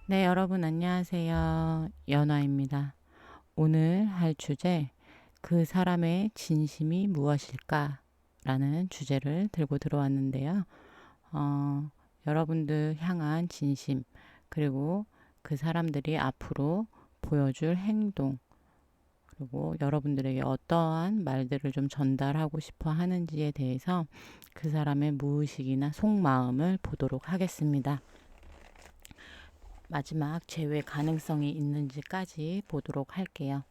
네, 여러분 안녕하세요. 연화입니다. 오늘 할 주제, 그 사람의 진심이 무엇일까? 라는 주제를 들고 들어왔는데요. 여러분들 향한 진심, 그리고 그 사람들이 앞으로 보여줄 행동, 그리고 여러분들에게 어떠한 말들을 좀 전달하고 싶어 하는지에 대해서 그 사람의 무의식이나 속마음을 보도록 하겠습니다. 마지막 제외 가능성이 있는지까지 보도록 할게요.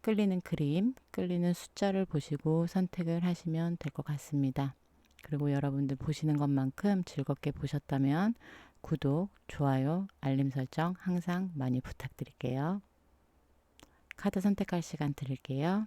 끌리는 그림, 끌리는 숫자를 보시고 선택을 하시면 될 것 같습니다. 그리고 여러분들 보시는 것만큼 즐겁게 보셨다면 구독, 좋아요, 알림 설정 항상 많이 부탁드릴게요. 카드 선택할 시간 드릴게요.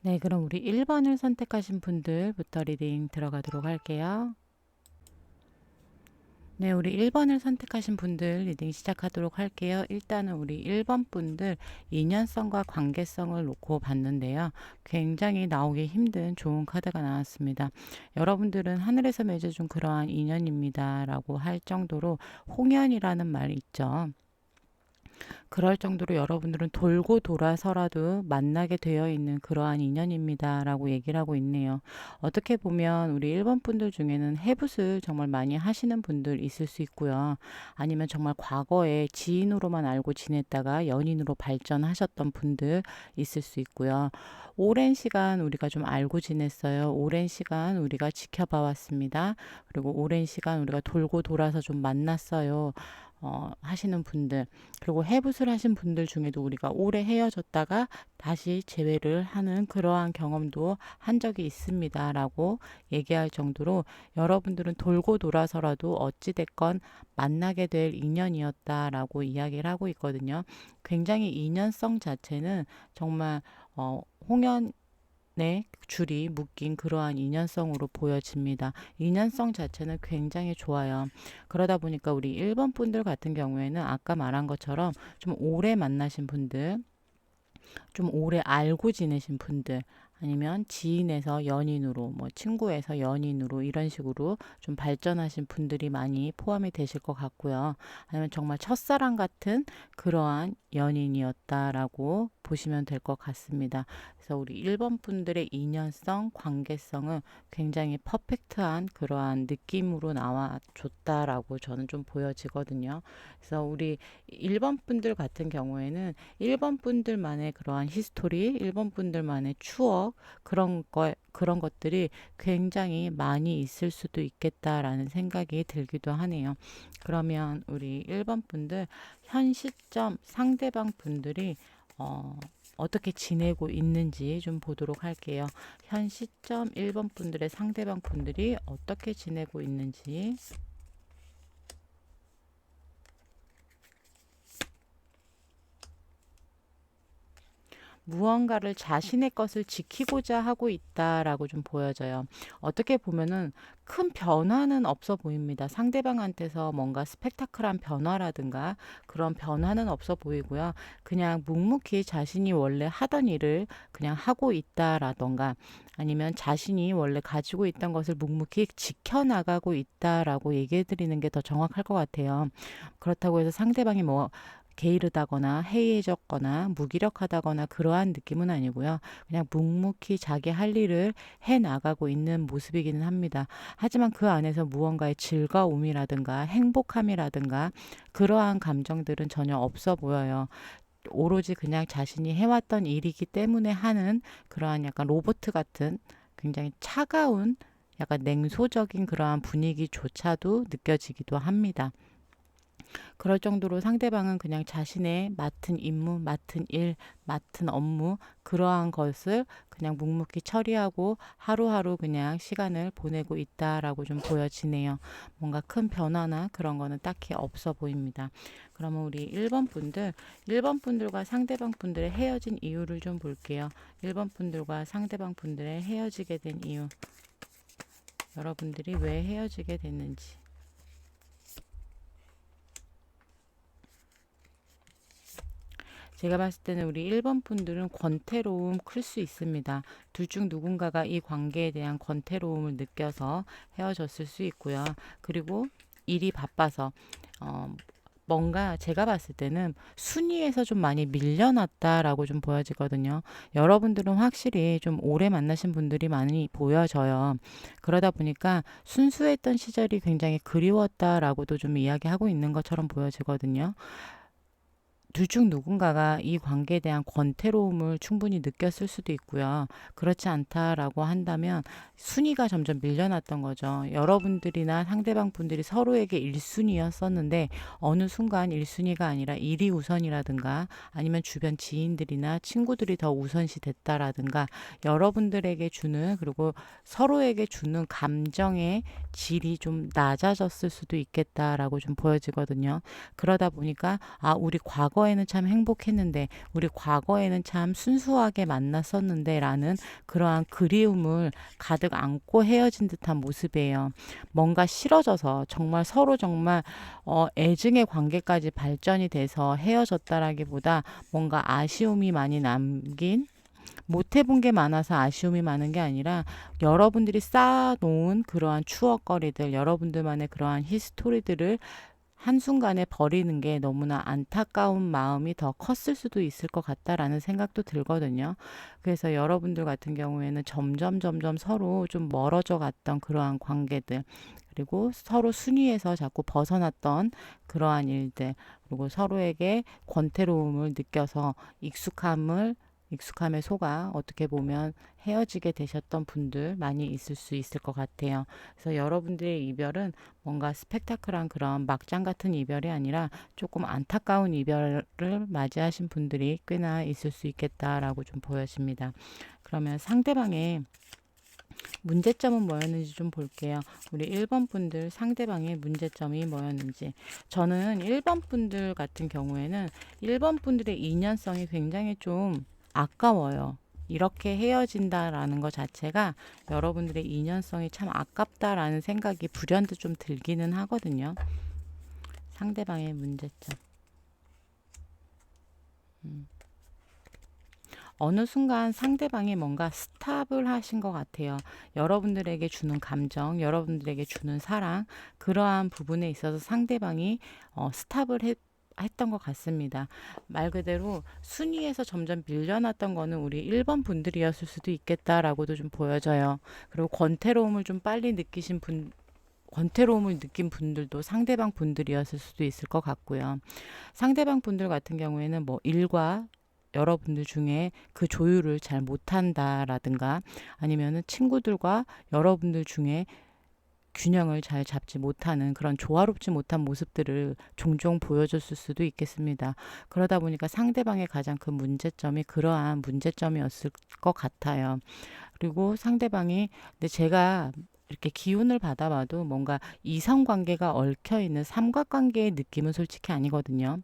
네, 그럼 우리 1번을 선택하신 분들부터 리딩 들어가도록 할게요. 네, 우리 1번을 선택하신 분들 리딩 시작하도록 할게요. 일단은 우리 1번 분들 인연성과 관계성을 놓고 봤는데요. 굉장히 나오기 힘든 좋은 카드가 나왔습니다. 여러분들은 하늘에서 맺어준 그러한 인연입니다. 라고 할 정도로 홍연이라는 말 있죠. 그럴 정도로 여러분들은 돌고 돌아서라도 만나게 되어 있는 그러한 인연입니다. 라고 얘기를 하고 있네요. 어떻게 보면 우리 1번 분들 중에는 해붓을 정말 많이 하시는 분들 있을 수 있고요. 아니면 정말 과거에 지인으로만 알고 지냈다가 연인으로 발전하셨던 분들 있을 수 있고요. 오랜 시간 우리가 좀 알고 지냈어요. 오랜 시간 우리가 지켜봐 왔습니다. 그리고 오랜 시간 우리가 돌고 돌아서 좀 만났어요. 하시는 분들, 그리고 해붓을 하신 분들 중에도 우리가 오래 헤어졌다가 다시 재회를 하는 그러한 경험도 한 적이 있습니다. 라고 얘기할 정도로 여러분들은 돌고 돌아서라도 어찌됐건 만나게 될 인연이었다라고 이야기를 하고 있거든요. 굉장히 인연성 자체는 정말 홍연 네, 줄이 묶인 그러한 인연성으로 보여집니다. 인연성 자체는 굉장히 좋아요. 그러다 보니까 우리 1번 분들 같은 경우에는 아까 말한 것처럼 좀 오래 만나신 분들, 좀 오래 알고 지내신 분들, 아니면 지인에서 연인으로, 뭐 친구에서 연인으로 이런 식으로 좀 발전하신 분들이 많이 포함이 되실 것 같고요. 아니면 정말 첫사랑 같은 그러한 연인이었다라고 보시면 될 것 같습니다. 그래서 우리 1번 분들의 인연성, 관계성은 굉장히 퍼펙트한 그러한 느낌으로 나와줬다라고 저는 좀 보여지거든요. 그래서 우리 1번 분들 같은 경우에는 1번 분들만의 그러한 히스토리, 1번 분들만의 추억, 그런 것들이 굉장히 많이 있을 수도 있겠다라는 생각이 들기도 하네요. 그러면 우리 1번 분들 현 시점 상대방 분들이 어떻게 지내고 있는지 좀 보도록 할게요. 현 시점 1번 분들의 상대방 분들이 어떻게 지내고 있는지. 무언가를 자신의 것을 지키고자 하고 있다라고 좀 보여져요. 어떻게 보면은 큰 변화는 없어 보입니다. 상대방한테서 뭔가 스펙타클한 변화라든가 그런 변화는 없어 보이고요. 그냥 묵묵히 자신이 원래 하던 일을 그냥 하고 있다라던가 아니면 자신이 원래 가지고 있던 것을 묵묵히 지켜나가고 있다라고 얘기해 드리는 게 더 정확할 것 같아요. 그렇다고 해서 상대방이 뭐 게으르다거나 해이해졌거나 무기력하다거나 그러한 느낌은 아니고요. 그냥 묵묵히 자기 할 일을 해 나가고 있는 모습이기는 합니다. 하지만 그 안에서 무언가의 즐거움이라든가 행복함이라든가 그러한 감정들은 전혀 없어 보여요. 오로지 그냥 자신이 해왔던 일이기 때문에 하는 그러한 약간 로봇 같은 굉장히 차가운 약간 냉소적인 그러한 분위기조차도 느껴지기도 합니다. 그럴 정도로 상대방은 그냥 자신의 맡은 임무, 맡은 일, 맡은 업무, 그러한 것을 그냥 묵묵히 처리하고 하루하루 그냥 시간을 보내고 있다라고 좀 보여지네요. 뭔가 큰 변화나 그런 거는 딱히 없어 보입니다. 그러면 우리 1번 분들과 상대방 분들의 헤어진 이유를 좀 볼게요. 1번 분들과 상대방 분들의 헤어지게 된 이유. 여러분들이 왜 헤어지게 됐는지. 제가 봤을 때는 우리 1번 분들은 권태로움 클 수 있습니다. 둘 중 누군가가 이 관계에 대한 권태로움을 느껴서 헤어졌을 수 있고요. 그리고 일이 바빠서 뭔가 제가 봤을 때는 순위에서 좀 많이 밀려났다라고 좀 보여지거든요. 여러분들은 확실히 좀 오래 만나신 분들이 많이 보여져요. 그러다 보니까 순수했던 시절이 굉장히 그리웠다라고도 좀 이야기하고 있는 것처럼 보여지거든요. 둘 중 누군가가 이 관계에 대한 권태로움을 충분히 느꼈을 수도 있고요. 그렇지 않다라고 한다면 순위가 점점 밀려났던 거죠. 여러분들이나 상대방 분들이 서로에게 1순위였었는데 어느 순간 1순위가 아니라 일이 우선이라든가 아니면 주변 지인들이나 친구들이 더 우선시 됐다라든가 여러분들에게 주는 그리고 서로에게 주는 감정의 질이 좀 낮아졌을 수도 있겠다라고 좀 보여지거든요. 그러다 보니까 우리 과거에는 참 행복했는데 우리 과거에는 참 순수하게 만났었는데 라는 그러한 그리움을 가득 안고 헤어진 듯한 모습이에요. 뭔가 싫어져서 정말 서로 정말 애증의 관계까지 발전이 돼서 헤어졌다라기보다 뭔가 아쉬움이 많이 남긴 못 해본 게 많아서 아쉬움이 많은 게 아니라 여러분들이 쌓아놓은 그러한 추억거리들, 여러분들만의 그러한 히스토리들을 한순간에 버리는 게 너무나 안타까운 마음이 더 컸을 수도 있을 것 같다라는 생각도 들거든요. 그래서 여러분들 같은 경우에는 점점 서로 좀 멀어져 갔던 그러한 관계들, 그리고 서로 순위에서 자꾸 벗어났던 그러한 일들, 그리고 서로에게 권태로움을 느껴서 익숙함에 속아 어떻게 보면 헤어지게 되셨던 분들 많이 있을 수 있을 것 같아요. 그래서 여러분들의 이별은 뭔가 스펙타클한 그런 막장 같은 이별이 아니라 조금 안타까운 이별을 맞이하신 분들이 꽤나 있을 수 있겠다라고 좀 보여집니다. 그러면 상대방의 문제점은 뭐였는지 좀 볼게요. 우리 1번 분들 상대방의 문제점이 뭐였는지. 저는 1번 분들 같은 경우에는 1번 분들의 인연성이 굉장히 좀 아까워요. 이렇게 헤어진다라는 것 자체가 여러분들의 인연성이 참 아깝다라는 생각이 불현듯 좀 들기는 하거든요. 상대방의 문제점. 어느 순간 상대방이 뭔가 스탑을 하신 것 같아요. 여러분들에게 주는 감정, 여러분들에게 주는 사랑, 그러한 부분에 있어서 상대방이 스탑을 했던 것 같습니다. 말 그대로 순위에서 점점 밀려났던 거는 우리 1번 분들이었을 수도 있겠다라고도 좀 보여져요. 그리고 권태로움을 느낀 분들도 상대방 분들이었을 수도 있을 것 같고요. 상대방 분들 같은 경우에는 뭐 일과 여러분들 중에 그 조율을 잘 못한다라든가 아니면은 친구들과 여러분들 중에 균형을 잘 잡지 못하는 그런 조화롭지 못한 모습들을 종종 보여줬을 수도 있겠습니다. 그러다 보니까 상대방의 가장 큰 문제점이 그러한 문제점이었을 것 같아요. 그리고 상대방이 근데 제가 이렇게 기운을 받아봐도 뭔가 이성관계가 얽혀있는 삼각관계의 느낌은 솔직히 아니거든요.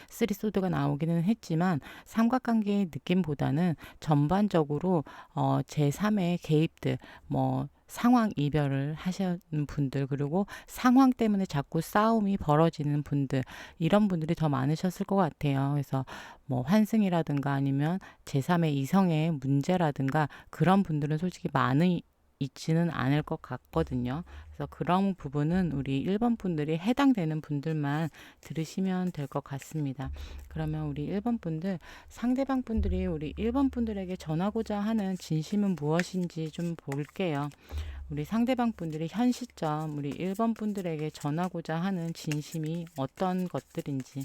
쓰리소드가 나오기는 했지만 삼각관계의 느낌보다는 전반적으로 제3의 개입들, 뭐 상황 이별을 하시는 분들, 그리고 상황 때문에 자꾸 싸움이 벌어지는 분들, 이런 분들이 더 많으셨을 것 같아요. 그래서 뭐 환승이라든가 아니면 제3의 이성의 문제라든가 그런 분들은 솔직히 많이 있지는 않을 것 같거든요. 그래서 그런 부분은 우리 1번 분들이 해당되는 분들만 들으시면 될 것 같습니다. 그러면 우리 1번 분들, 상대방 분들이 우리 1번 분들에게 전하고자 하는 진심은 무엇인지 좀 볼게요. 우리 상대방 분들이 현 시점 우리 1번 분들에게 전하고자 하는 진심이 어떤 것들인지.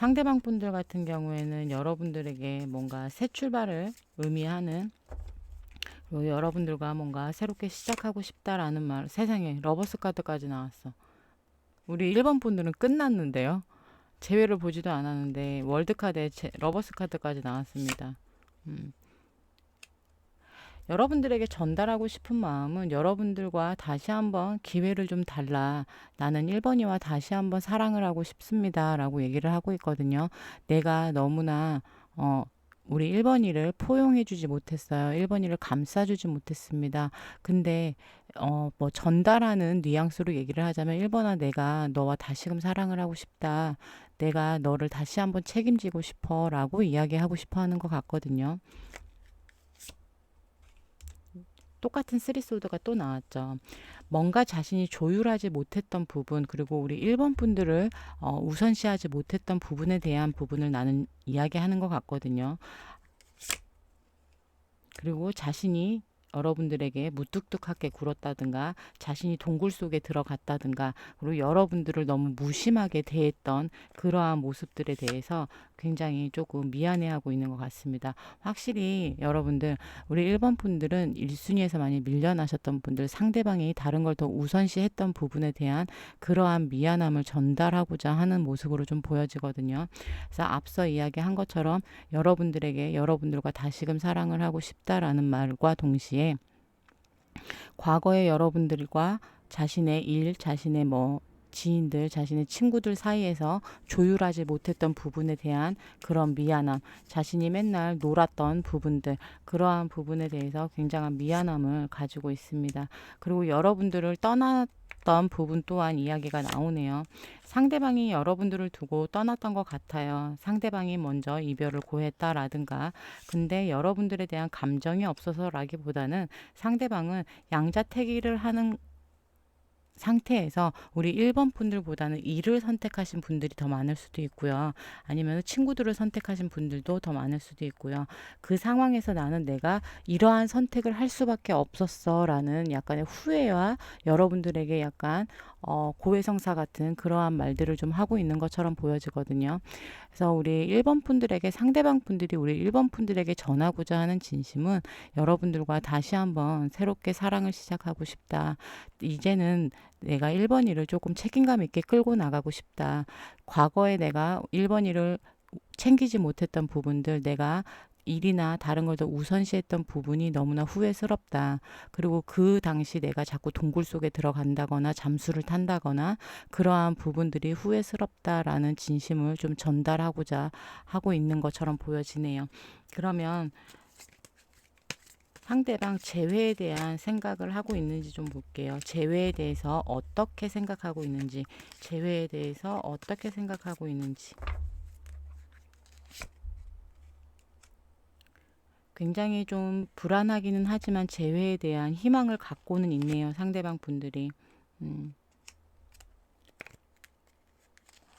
상대방 분들 같은 경우에는 여러분들에게 뭔가 새 출발을 의미하는, 그리고 여러분들과 뭔가 새롭게 시작하고 싶다라는 말. 세상에 러버스 카드까지 나왔어. 우리 1번 분들은 끝났는데요. 재회를 보지도 않았는데 월드 카드에 러버스 카드까지 나왔습니다. 여러분들에게 전달하고 싶은 마음은 여러분들과 다시 한번 기회를 좀 달라. 나는 1번이와 다시 한번 사랑을 하고 싶습니다. 라고 얘기를 하고 있거든요. 내가 너무나 우리 1번이를 포용해주지 못했어요. 1번이를 감싸주지 못했습니다. 근데 뭐 전달하는 뉘앙스로 얘기를 하자면 1번아, 내가 너와 다시금 사랑을 하고 싶다. 내가 너를 다시 한번 책임지고 싶어. 라고 이야기하고 싶어 하는 것 같거든요. 똑같은 쓰리소드가 또 나왔죠. 뭔가 자신이 조율하지 못했던 부분, 그리고 우리 1번 분들을 우선시하지 못했던 부분에 대한 부분을 나는 이야기하는 것 같거든요. 그리고 자신이 여러분들에게 무뚝뚝하게 굴었다든가, 자신이 동굴 속에 들어갔다든가, 그리고 여러분들을 너무 무심하게 대했던 그러한 모습들에 대해서 굉장히 조금 미안해하고 있는 것 같습니다. 확실히 여러분들, 우리 1번 분들은 1순위에서 많이 밀려나셨던 분들, 상대방이 다른 걸 더 우선시했던 부분에 대한 그러한 미안함을 전달하고자 하는 모습으로 좀 보여지거든요. 그래서 앞서 이야기한 것처럼 여러분들에게 여러분들과 다시금 사랑을 하고 싶다라는 말과 동시에 과거의 여러분들과 자신의 일, 자신의 지인들, 자신의 친구들 사이에서 조율하지 못했던 부분에 대한 그런 미안함, 자신이 맨날 놀았던 부분들, 그러한 부분에 대해서 굉장한 미안함을 가지고 있습니다. 그리고 여러분들을 떠났던 부분 또한 이야기가 나오네요. 상대방이 여러분들을 두고 떠났던 것 같아요. 상대방이 먼저 이별을 고했다라든가. 근데 여러분들에 대한 감정이 없어서라기보다는 상대방은 양자택일을 하는 상태에서 우리 1번 분들보다는 일을 선택하신 분들이 더 많을 수도 있고요. 아니면 친구들을 선택하신 분들도 더 많을 수도 있고요. 그 상황에서 나는 내가 이러한 선택을 할 수밖에 없었어 라는 약간의 후회와 여러분들에게 약간 고해성사 같은 그러한 말들을 좀 하고 있는 것처럼 보여지거든요. 그래서 우리 1번 분들에게, 상대방 분들이 우리 1번 분들에게 전하고자 하는 진심은 여러분들과 다시 한번 새롭게 사랑을 시작하고 싶다. 이제는 내가 1번이를 조금 책임감 있게 끌고 나가고 싶다. 과거에 내가 1번이를 챙기지 못했던 부분들, 내가 일이나 다른 걸 더 우선시했던 부분이 너무나 후회스럽다. 그리고 그 당시 내가 자꾸 동굴 속에 들어간다거나 잠수를 탄다거나 그러한 부분들이 후회스럽다라는 진심을 좀 전달하고자 하고 있는 것처럼 보여지네요. 그러면 상대방 재회에 대한 생각을 하고 있는지 좀 볼게요. 재회에 대해서 어떻게 생각하고 있는지, 재회에 대해서 어떻게 생각하고 있는지. 굉장히 좀 불안하기는 하지만 재회에 대한 희망을 갖고는 있네요. 상대방 분들이.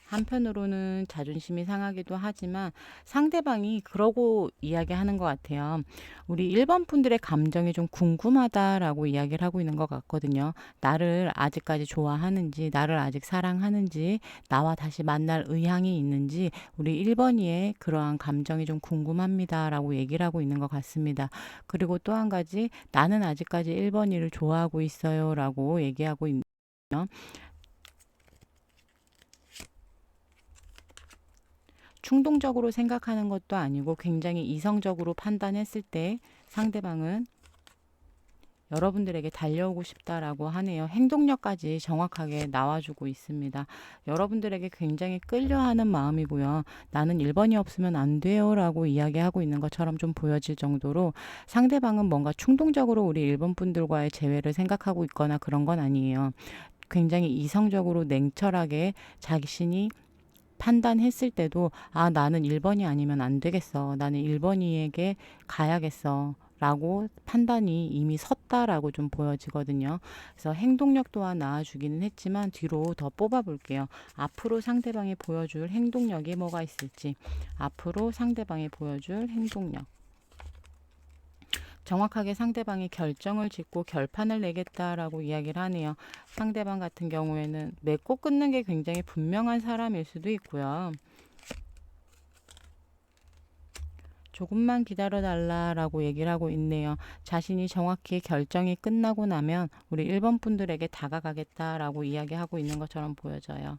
한편으로는 자존심이 상하기도 하지만 상대방이 그러고 이야기하는 것 같아요. 우리 1번 분들의 감정이 좀 궁금하다라고 이야기를 하고 있는 것 같거든요. 나를 아직까지 좋아하는지, 나를 아직 사랑하는지, 나와 다시 만날 의향이 있는지 우리 1번이의 그러한 감정이 좀 궁금합니다라고 얘기를 하고 있는 것 같습니다. 그리고 또 한 가지, 나는 아직까지 1번이를 좋아하고 있어요라고 얘기하고 있네요. 충동적으로 생각하는 것도 아니고 굉장히 이성적으로 판단했을 때 상대방은 여러분들에게 달려오고 싶다라고 하네요. 행동력까지 정확하게 나와주고 있습니다. 여러분들에게 굉장히 끌려하는 마음이고요. 나는 1번이 없으면 안 돼요 라고 이야기하고 있는 것처럼 좀 보여질 정도로 상대방은 뭔가 충동적으로 우리 1번 분들과의 재회를 생각하고 있거나 그런 건 아니에요. 굉장히 이성적으로 냉철하게 자신이 판단했을 때도 나는 1번이 아니면 안 되겠어. 나는 1번이에게 가야겠어. 라고 판단이 이미 섰다라고 좀 보여지거든요. 그래서 행동력 또한 나와주기는 했지만 뒤로 더 뽑아볼게요. 앞으로 상대방이 보여줄 행동력이 뭐가 있을지. 앞으로 상대방이 보여줄 행동력. 정확하게 상대방이 결정을 짓고 결판을 내겠다라고 이야기를 하네요. 상대방 같은 경우에는 맺고 끊는 게 굉장히 분명한 사람일 수도 있고요. 조금만 기다려 달라라고 얘기를 하고 있네요. 자신이 정확히 결정이 끝나고 나면 우리 1번 분들에게 다가가겠다라고 이야기하고 있는 것처럼 보여져요.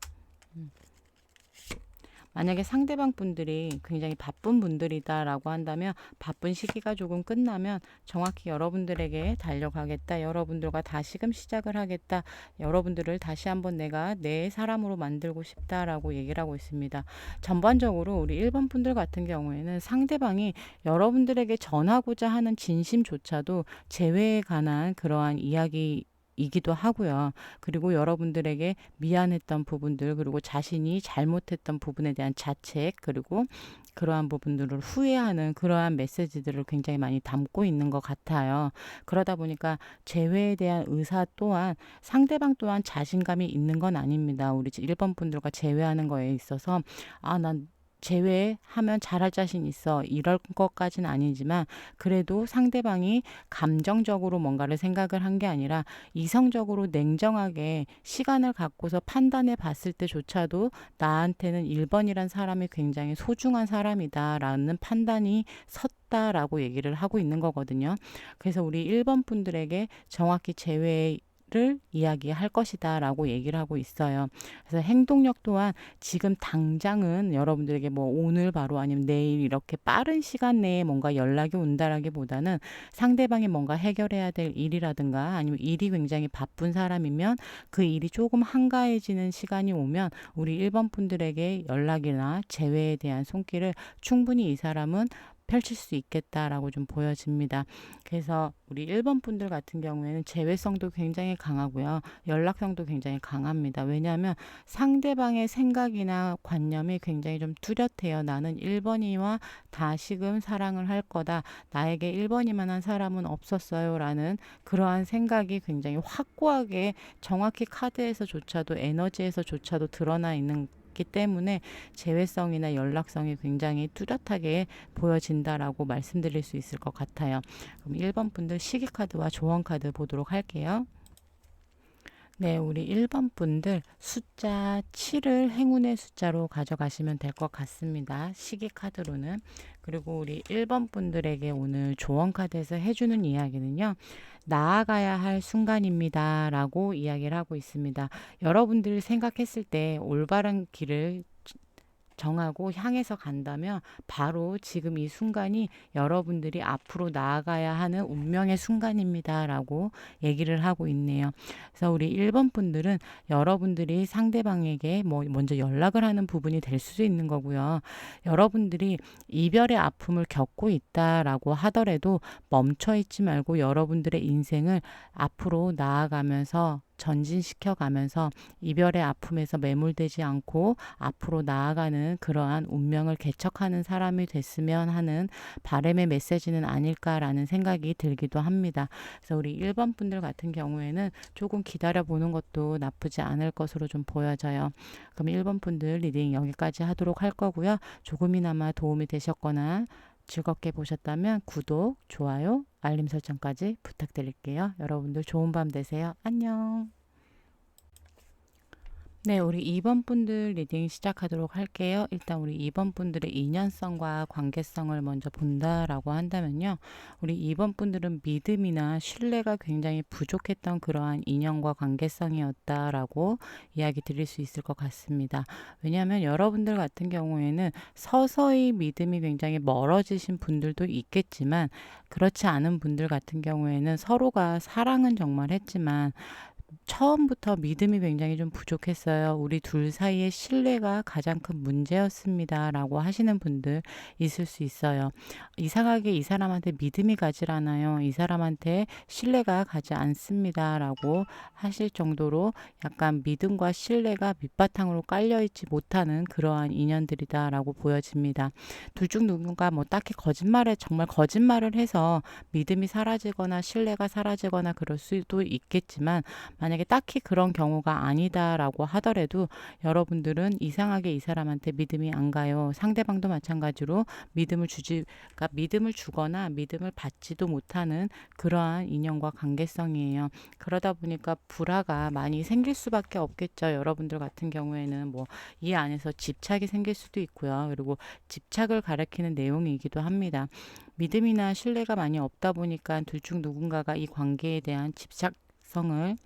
만약에 상대방 분들이 굉장히 바쁜 분들이다라고 한다면 바쁜 시기가 조금 끝나면 정확히 여러분들에게 달려가겠다. 여러분들과 다시금 시작을 하겠다. 여러분들을 다시 한번 내가 내 사람으로 만들고 싶다라고 얘기를 하고 있습니다. 전반적으로 우리 1번 분들 같은 경우에는 상대방이 여러분들에게 전하고자 하는 진심조차도 재회에 관한 그러한 이야기 이기도 하고요. 그리고 여러분들에게 미안했던 부분들, 그리고 자신이 잘못했던 부분에 대한 자책, 그리고 그러한 부분들을 후회하는 그러한 메시지들을 굉장히 많이 담고 있는 것 같아요. 그러다 보니까 재회에 대한 의사 또한 상대방 또한 자신감이 있는 건 아닙니다. 우리 1번 분들과 재회하는 거에 있어서 난 제외하면 잘할 자신 있어. 이럴 것까지는 아니지만 그래도 상대방이 감정적으로 뭔가를 생각을 한 게 아니라 이성적으로 냉정하게 시간을 갖고서 판단해 봤을 때조차도 나한테는 1번이란 사람이 굉장히 소중한 사람이다라는 판단이 섰다라고 얘기를 하고 있는 거거든요. 그래서 우리 1번 분들에게 정확히 제외 를 이야기할 것이다 라고 얘기를 하고 있어요. 그래서 행동력 또한 지금 당장은 여러분들에게 뭐 오늘 바로 아니면 내일 이렇게 빠른 시간 내에 뭔가 연락이 온다라기보다는 상대방이 뭔가 해결해야 될 일이라든가 아니면 일이 굉장히 바쁜 사람이면 그 일이 조금 한가해지는 시간이 오면 우리 1번 분들에게 연락이나 재회에 대한 손길을 충분히 이 사람은 펼칠 수 있겠다라고 좀 보여집니다. 그래서 우리 1번 분들 같은 경우에는 재회성도 굉장히 강하고요. 연락성도 굉장히 강합니다. 왜냐하면 상대방의 생각이나 관념이 굉장히 좀 뚜렷해요. 나는 1번이와 다시금 사랑을 할 거다. 나에게 1번이만한 사람은 없었어요. 라는 그러한 생각이 굉장히 확고하게 정확히 카드에서조차도 에너지에서조차도 드러나 있는 기 때문에 재회성이나 연락성이 굉장히 뚜렷하게 보여진다라고 말씀드릴 수 있을 것 같아요. 그럼 1번 분들 시기 카드와 조언 카드 보도록 할게요. 네, 우리 1번 분들 숫자 7을 행운의 숫자로 가져가시면 될 것 같습니다. 시기 카드로는. 그리고 우리 1번 분들에게 오늘 조언 카드에서 해주는 이야기는요. 나아가야 할 순간입니다. 라고 이야기를 하고 있습니다. 여러분들 생각했을 때 올바른 길을 정하고 향해서 간다면 바로 지금 이 순간이 여러분들이 앞으로 나아가야 하는 운명의 순간입니다. 라고 얘기를 하고 있네요. 그래서 우리 1번 분들은 여러분들이 상대방에게 뭐 먼저 연락을 하는 부분이 될 수도 있는 거고요. 여러분들이 이별의 아픔을 겪고 있다라고 하더라도 멈춰 있지 말고 여러분들의 인생을 앞으로 나아가면서 전진시켜 가면서 이별의 아픔에서 매몰되지 않고 앞으로 나아가는 그러한 운명을 개척하는 사람이 됐으면 하는 바람의 메시지는 아닐까라는 생각이 들기도 합니다. 그래서 우리 1번 분들 같은 경우에는 조금 기다려보는 것도 나쁘지 않을 것으로 좀 보여져요. 그럼 1번 분들 리딩 여기까지 하도록 할 거고요. 조금이나마 도움이 되셨거나 즐겁게 보셨다면 구독, 좋아요, 알림 설정까지 부탁드릴게요. 여러분들 좋은 밤 되세요. 안녕. 네, 우리 2번 분들 리딩 시작하도록 할게요. 일단 우리 2번 분들의 인연성과 관계성을 먼저 본다라고 한다면요. 우리 2번 분들은 믿음이나 신뢰가 굉장히 부족했던 그러한 인연과 관계성이었다라고 이야기 드릴 수 있을 것 같습니다. 왜냐하면 여러분들 같은 경우에는 서서히 믿음이 굉장히 멀어지신 분들도 있겠지만 그렇지 않은 분들 같은 경우에는 서로가 사랑은 정말 했지만 처음부터 믿음이 굉장히 좀 부족했어요. 우리 둘 사이의 신뢰가 가장 큰 문제였습니다. 라고 하시는 분들 있을 수 있어요. 이상하게 이 사람한테 믿음이 가질 않아요. 이 사람한테 신뢰가 가지 않습니다. 라고 하실 정도로 약간 믿음과 신뢰가 밑바탕으로 깔려있지 못하는 그러한 인연들이다. 라고 보여집니다. 둘 중 누군가 뭐 딱히 정말 거짓말을 해서 믿음이 사라지거나 신뢰가 사라지거나 그럴 수도 있겠지만 만약에 딱히 그런 경우가 아니다라고 하더라도 여러분들은 이상하게 이 사람한테 믿음이 안 가요. 상대방도 마찬가지로 그러니까 믿음을 주거나 믿음을 받지도 못하는 그러한 인연과 관계성이에요. 그러다 보니까 불화가 많이 생길 수밖에 없겠죠. 여러분들 같은 경우에는 뭐 이 안에서 집착이 생길 수도 있고요. 그리고 집착을 가리키는 내용이기도 합니다. 믿음이나 신뢰가 많이 없다 보니까 둘 중 누군가가 이 관계에 대한 집착성을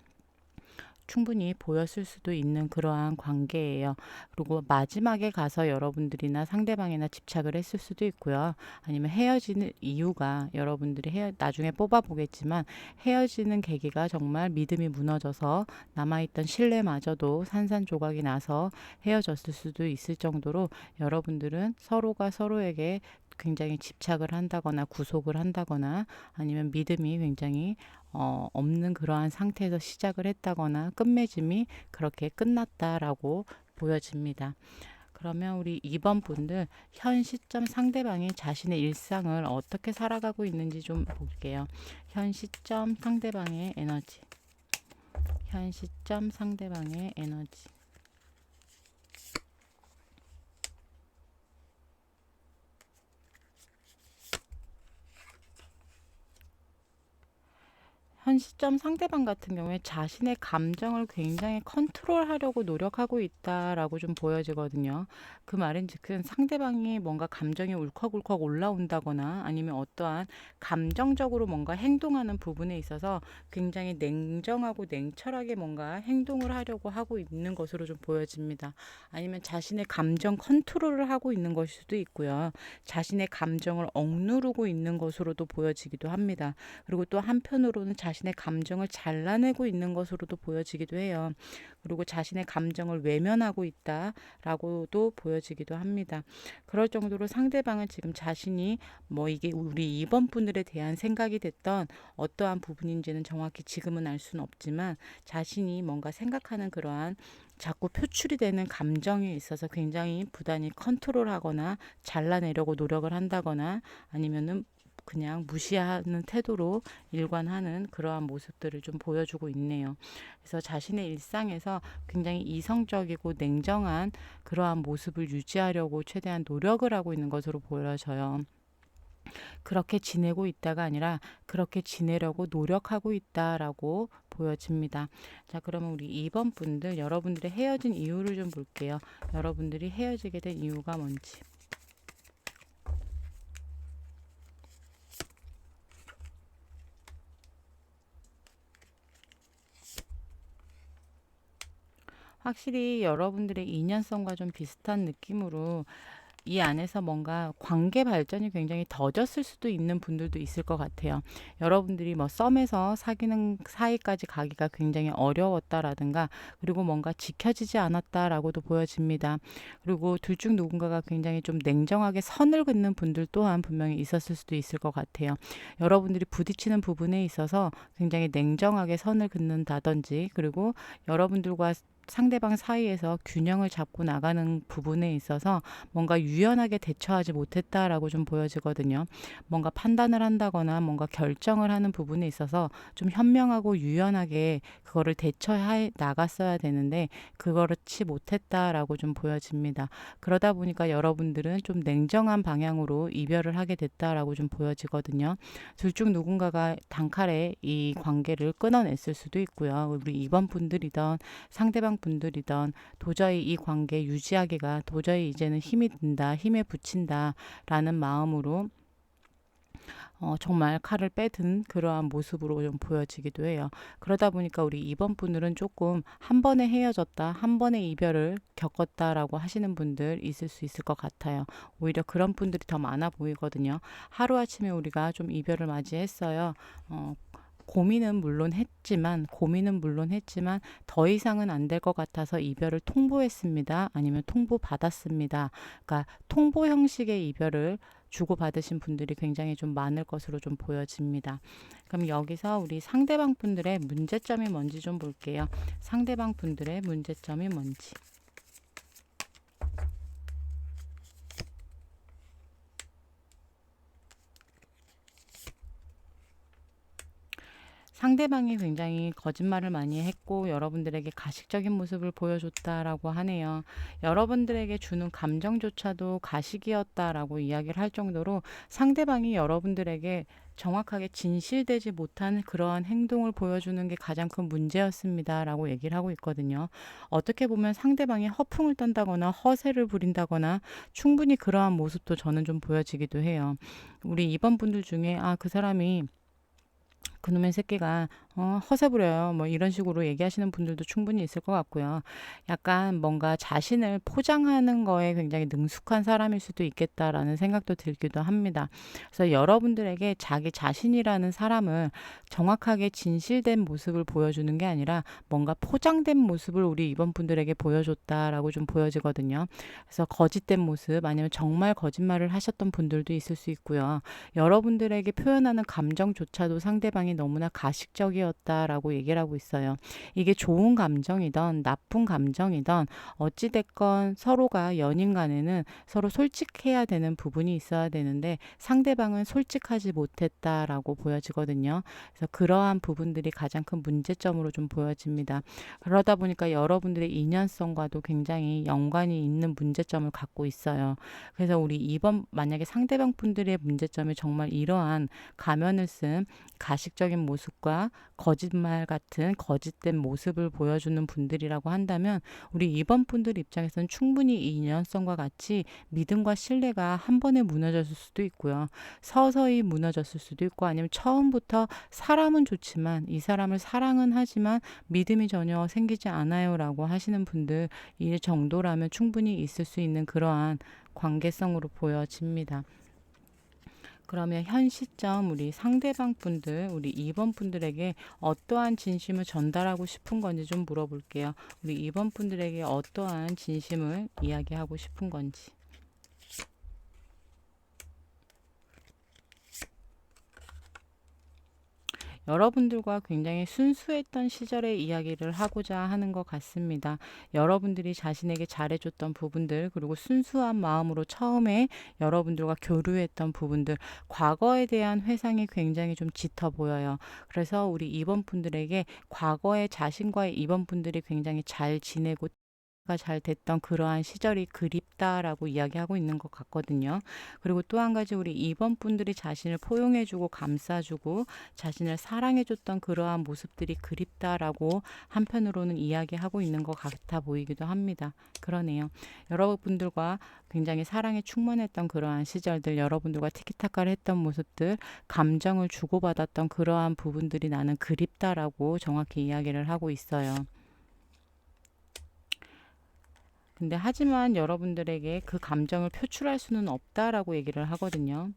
충분히 보였을 수도 있는 그러한 관계예요. 그리고 마지막에 가서 여러분들이나 상대방이나 집착을 했을 수도 있고요. 아니면 헤어지는 이유가 여러분들이 나중에 뽑아보겠지만 헤어지는 계기가 정말 믿음이 무너져서 남아있던 신뢰마저도 산산조각이 나서 헤어졌을 수도 있을 정도로 여러분들은 서로가 서로에게 굉장히 집착을 한다거나 구속을 한다거나 아니면 믿음이 굉장히 없는 그러한 상태에서 시작을 했다거나 끝맺음이 그렇게 끝났다라고 보여집니다. 그러면 우리 2번 분들 현 시점 상대방이 자신의 일상을 어떻게 살아가고 있는지 좀 볼게요. 현 시점 상대방의 에너지. 현 시점 상대방의 에너지. 현 시점 상대방 같은 경우에 자신의 감정을 굉장히 컨트롤하려고 노력하고 있다라고 좀 보여지거든요. 그 말인즉슨 상대방이 뭔가 감정이 울컥울컥 올라온다거나 아니면 어떠한 감정적으로 뭔가 행동하는 부분에 있어서 굉장히 냉정하고 냉철하게 뭔가 행동을 하려고 하고 있는 것으로 좀 보여집니다. 아니면 자신의 감정 컨트롤을 하고 있는 것일 수도 있고요. 자신의 감정을 억누르고 있는 것으로도 보여지기도 합니다. 그리고 또 한편으로는 자신의 감정을 잘라내고 있는 것으로도 보여지기도 해요. 그리고 자신의 감정을 외면하고 있다라고도 보여지기도 합니다. 그럴 정도로 상대방은 지금 자신이 뭐 이게 우리 2번 분들에 대한 생각이 됐던 어떠한 부분인지는 정확히 지금은 알 수는 없지만 자신이 뭔가 생각하는 그러한 자꾸 표출이 되는 감정에 있어서 굉장히 부단히 컨트롤하거나 잘라내려고 노력을 한다거나 아니면은 그냥 무시하는 태도로 일관하는 그러한 모습들을 좀 보여주고 있네요. 그래서 자신의 일상에서 굉장히 이성적이고 냉정한 그러한 모습을 유지하려고 최대한 노력을 하고 있는 것으로 보여져요. 그렇게 지내고 있다가 아니라 그렇게 지내려고 노력하고 있다라고 보여집니다. 자, 그러면 우리 2번 분들 여러분들의 헤어진 이유를 좀 볼게요. 여러분들이 헤어지게 된 이유가 뭔지. 확실히 여러분들의 인연성과 좀 비슷한 느낌으로 이 안에서 뭔가 관계 발전이 굉장히 더뎠을 수도 있는 분들도 있을 것 같아요. 여러분들이 뭐 썸에서 사귀는 사이까지 가기가 굉장히 어려웠다라든가 그리고 뭔가 지켜지지 않았다라고도 보여집니다. 그리고 둘 중 누군가가 굉장히 좀 냉정하게 선을 긋는 분들 또한 분명히 있었을 수도 있을 것 같아요. 여러분들이 부딪히는 부분에 있어서 굉장히 냉정하게 선을 긋는다든지 그리고 여러분들과 상대방 사이에서 균형을 잡고 나가는 부분에 있어서 뭔가 유연하게 대처하지 못했다라고 좀 보여지거든요. 뭔가 판단을 한다거나 뭔가 결정을 하는 부분에 있어서 좀 현명하고 유연하게 그거를 대처해 나갔어야 되는데 그렇지 못했다라고 좀 보여집니다. 그러다 보니까 여러분들은 좀 냉정한 방향으로 이별을 하게 됐다라고 좀 보여지거든요. 둘 중 누군가가 단칼에 이 관계를 끊어냈을 수도 있고요. 우리 2번 분들이던 상대방 분들이던 도저히 이 관계 유지하기가 도저히 이제는 힘이 든다, 힘에 부친다 라는 마음으로 정말 칼을 빼든 그러한 모습으로 좀 보여지기도 해요. 그러다 보니까 우리 2번 분들은 조금 한 번에 헤어졌다, 한 번에 이별을 겪었다라고 하시는 분들 있을 수 있을 것 같아요. 오히려 그런 분들이 더 많아 보이거든요. 하루아침에 우리가 좀 이별을 맞이했어요. 고민은 물론 했지만 더 이상은 안 될 것 같아서 이별을 통보했습니다. 아니면 통보받았습니다. 그러니까 통보 형식의 이별을 주고받으신 분들이 굉장히 좀 많을 것으로 좀 보여집니다. 그럼 여기서 우리 상대방 분들의 문제점이 뭔지 좀 볼게요. 상대방 분들의 문제점이 뭔지. 상대방이 굉장히 거짓말을 많이 했고 여러분들에게 가식적인 모습을 보여줬다라고 하네요. 여러분들에게 주는 감정조차도 가식이었다라고 이야기를 할 정도로 상대방이 여러분들에게 정확하게 진실되지 못한 그러한 행동을 보여주는 게 가장 큰 문제였습니다라고 얘기를 하고 있거든요. 어떻게 보면 상대방이 허풍을 떤다거나 허세를 부린다거나 충분히 그러한 모습도 저는 좀 보여지기도 해요. 우리 이번 분들 중에 그 사람이 그놈의 새끼가 허세 부려요. 뭐 이런 식으로 얘기하시는 분들도 충분히 있을 것 같고요. 약간 뭔가 자신을 포장하는 거에 굉장히 능숙한 사람일 수도 있겠다라는 생각도 들기도 합니다. 그래서 여러분들에게 자기 자신이라는 사람을 정확하게 진실된 모습을 보여주는 게 아니라 뭔가 포장된 모습을 우리 이번 분들에게 보여줬다라고 좀 보여지거든요. 그래서 거짓된 모습 아니면 정말 거짓말을 하셨던 분들도 있을 수 있고요. 여러분들에게 표현하는 감정조차도 상대방이 너무나 가식적이었다라고 얘기를 하고 있어요. 이게 좋은 감정이든 나쁜 감정이든 어찌됐건 서로가 연인 간에는 서로 솔직해야 되는 부분이 있어야 되는데 상대방은 솔직하지 못했다라고 보여지거든요. 그래서 그러한 부분들이 가장 큰 문제점으로 좀 보여집니다. 그러다 보니까 여러분들의 인연성과도 굉장히 연관이 있는 문제점을 갖고 있어요. 그래서 우리 이번 만약에 상대방 분들의 문제점이 정말 이러한 가면을 쓴 가식적인 모습과 거짓말 같은 거짓된 모습을 보여주는 분들이라고 한다면 우리 이번 분들 입장에서는 충분히 이 인연성과 같이 믿음과 신뢰가 한 번에 무너졌을 수도 있고요. 서서히 무너졌을 수도 있고 아니면 처음부터 사람은 좋지만 이 사람을 사랑은 하지만 믿음이 전혀 생기지 않아요라고 하시는 분들 이 정도라면 충분히 있을 수 있는 그러한 관계성으로 보여집니다. 그러면 현 시점 우리 상대방 분들, 우리 2번 분들에게 어떠한 진심을 전달하고 싶은 건지 좀 물어볼게요. 우리 2번 분들에게 어떠한 진심을 이야기하고 싶은 건지. 여러분들과 굉장히 순수했던 시절의 이야기를 하고자 하는 것 같습니다. 여러분들이 자신에게 잘해줬던 부분들, 그리고 순수한 마음으로 처음에 여러분들과 교류했던 부분들, 과거에 대한 회상이 굉장히 좀 짙어 보여요. 그래서 우리 이번 분들에게 과거의 자신과의 이번 분들이 굉장히 잘 지내고 가 잘 됐던 그러한 시절이 그립다라고 이야기하고 있는 것 같거든요. 그리고 또 한 가지 우리 이번 분들이 자신을 포용해주고 감싸주고 자신을 사랑해줬던 그러한 모습들이 그립다라고 한편으로는 이야기하고 있는 것 같아 보이기도 합니다. 그러네요. 여러분들과 굉장히 사랑에 충만했던 그러한 시절들, 여러분들과 티키타카를 했던 모습들, 감정을 주고받았던 그러한 부분들이 나는 그립다라고 정확히 이야기를 하고 있어요. 근데 하지만 여러분들에게 그 감정을 표출할 수는 없다라고 얘기를 하거든요.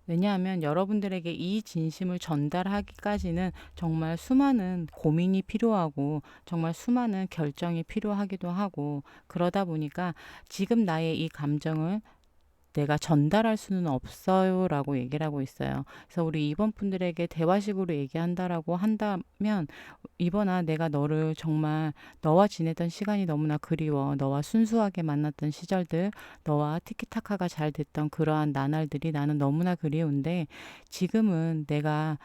왜냐하면 여러분들에게 이 진심을 전달하기까지는 정말 수많은 고민이 필요하고 정말 수많은 결정이 필요하기도 하고 그러다 보니까 지금 나의 이 감정을 내가 전달할 수는 없어요라고 얘기를 하고 있어요. 그래서 우리 이번 분들에게 대화식으로 얘기한다라고 한다면 이번아 내가 너를 정말 너와 지내던 시간이 너무나 그리워. 너와 순수하게 만났던 시절들, 너와 티키타카가 잘 됐던 그러한 나날들이 나는 너무나 그리운데 지금은 내가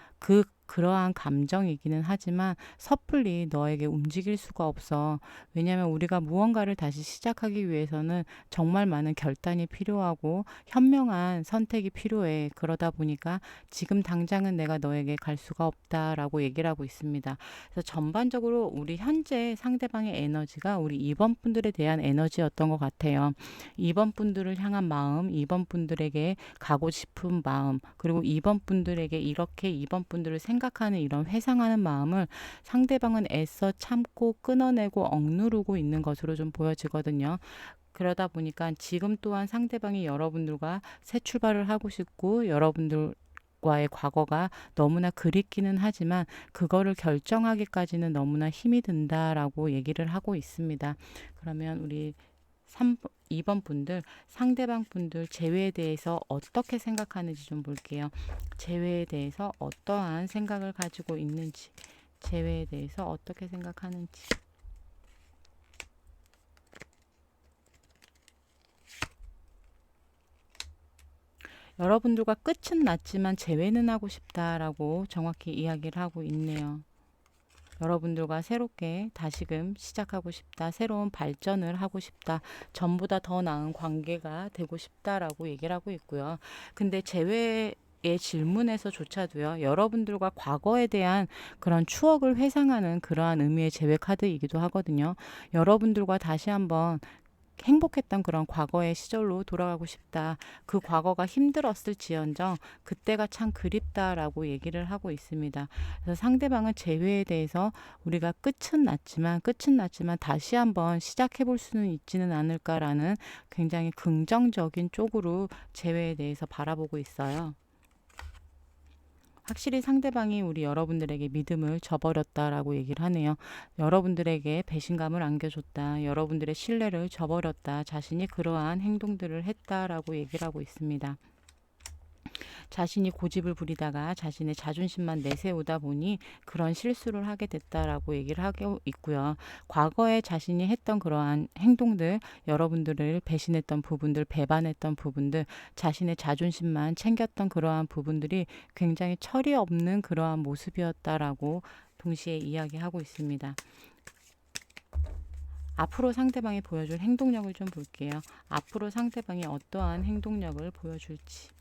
그러한 감정이기는 하지만 섣불리 너에게 움직일 수가 없어. 왜냐하면 우리가 무언가를 다시 시작하기 위해서는 정말 많은 결단이 필요하고 현명한 선택이 필요해. 그러다 보니까 지금 당장은 내가 너에게 갈 수가 없다라고 얘기를 하고 있습니다. 그래서 전반적으로 우리 현재 상대방의 에너지가 우리 2번 분들에 대한 에너지였던 것 같아요. 2번 분들을 향한 마음, 2번 분들에게 가고 싶은 마음, 그리고 2번 분들에게 이렇게 2번 분들을 생각하는 이런 회상하는 마음을 상대방은 애써 참고 끊어내고 억누르고 있는 것으로 좀 보여지거든요. 그러다 보니까 지금 또한 상대방이 여러분들과 새 출발을 하고 싶고 여러분들 과의 과거가 너무나 그립기는 하지만 그거를 결정하기까지는 너무나 힘이 든다라고 얘기를 하고 있습니다. 그러면 우리 2번 분들, 상대방 분들 재회에 대해서 어떻게 생각하는지 좀 볼게요. 재회에 대해서 어떠한 생각을 가지고 있는지, 재회에 대해서 어떻게 생각하는지. 여러분들과 끝은 났지만 재회는 하고 싶다라고 정확히 이야기를 하고 있네요. 여러분들과 새롭게 다시금 시작하고 싶다. 새로운 발전을 하고 싶다. 전보다 더 나은 관계가 되고 싶다라고 얘기를 하고 있고요. 근데 재회의 질문에서조차도요. 여러분들과 과거에 대한 그런 추억을 회상하는 그러한 의미의 재회 카드이기도 하거든요. 여러분들과 다시 한번 행복했던 그런 과거의 시절로 돌아가고 싶다. 그 과거가 힘들었을지언정 그때가 참 그립다라고 얘기를 하고 있습니다. 그래서 상대방은 재회에 대해서 우리가 끝은 났지만 다시 한번 시작해 볼 수는 있지는 않을까라는 굉장히 긍정적인 쪽으로 재회에 대해서 바라보고 있어요. 확실히 상대방이 우리 여러분들에게 믿음을 저버렸다라고 얘기를 하네요. 여러분들에게 배신감을 안겨줬다. 여러분들의 신뢰를 저버렸다. 자신이 그러한 행동들을 했다라고 얘기를 하고 있습니다. 자신이 고집을 부리다가 자신의 자존심만 내세우다 보니 그런 실수를 하게 됐다라고 얘기를 하고 있고요. 과거에 자신이 했던 그러한 행동들, 여러분들을 배신했던 부분들, 배반했던 부분들, 자신의 자존심만 챙겼던 그러한 부분들이 굉장히 철이 없는 그러한 모습이었다라고 동시에 이야기하고 있습니다. 앞으로 상대방이 보여줄 행동력을 좀 볼게요. 앞으로 상대방이 어떠한 행동력을 보여줄지.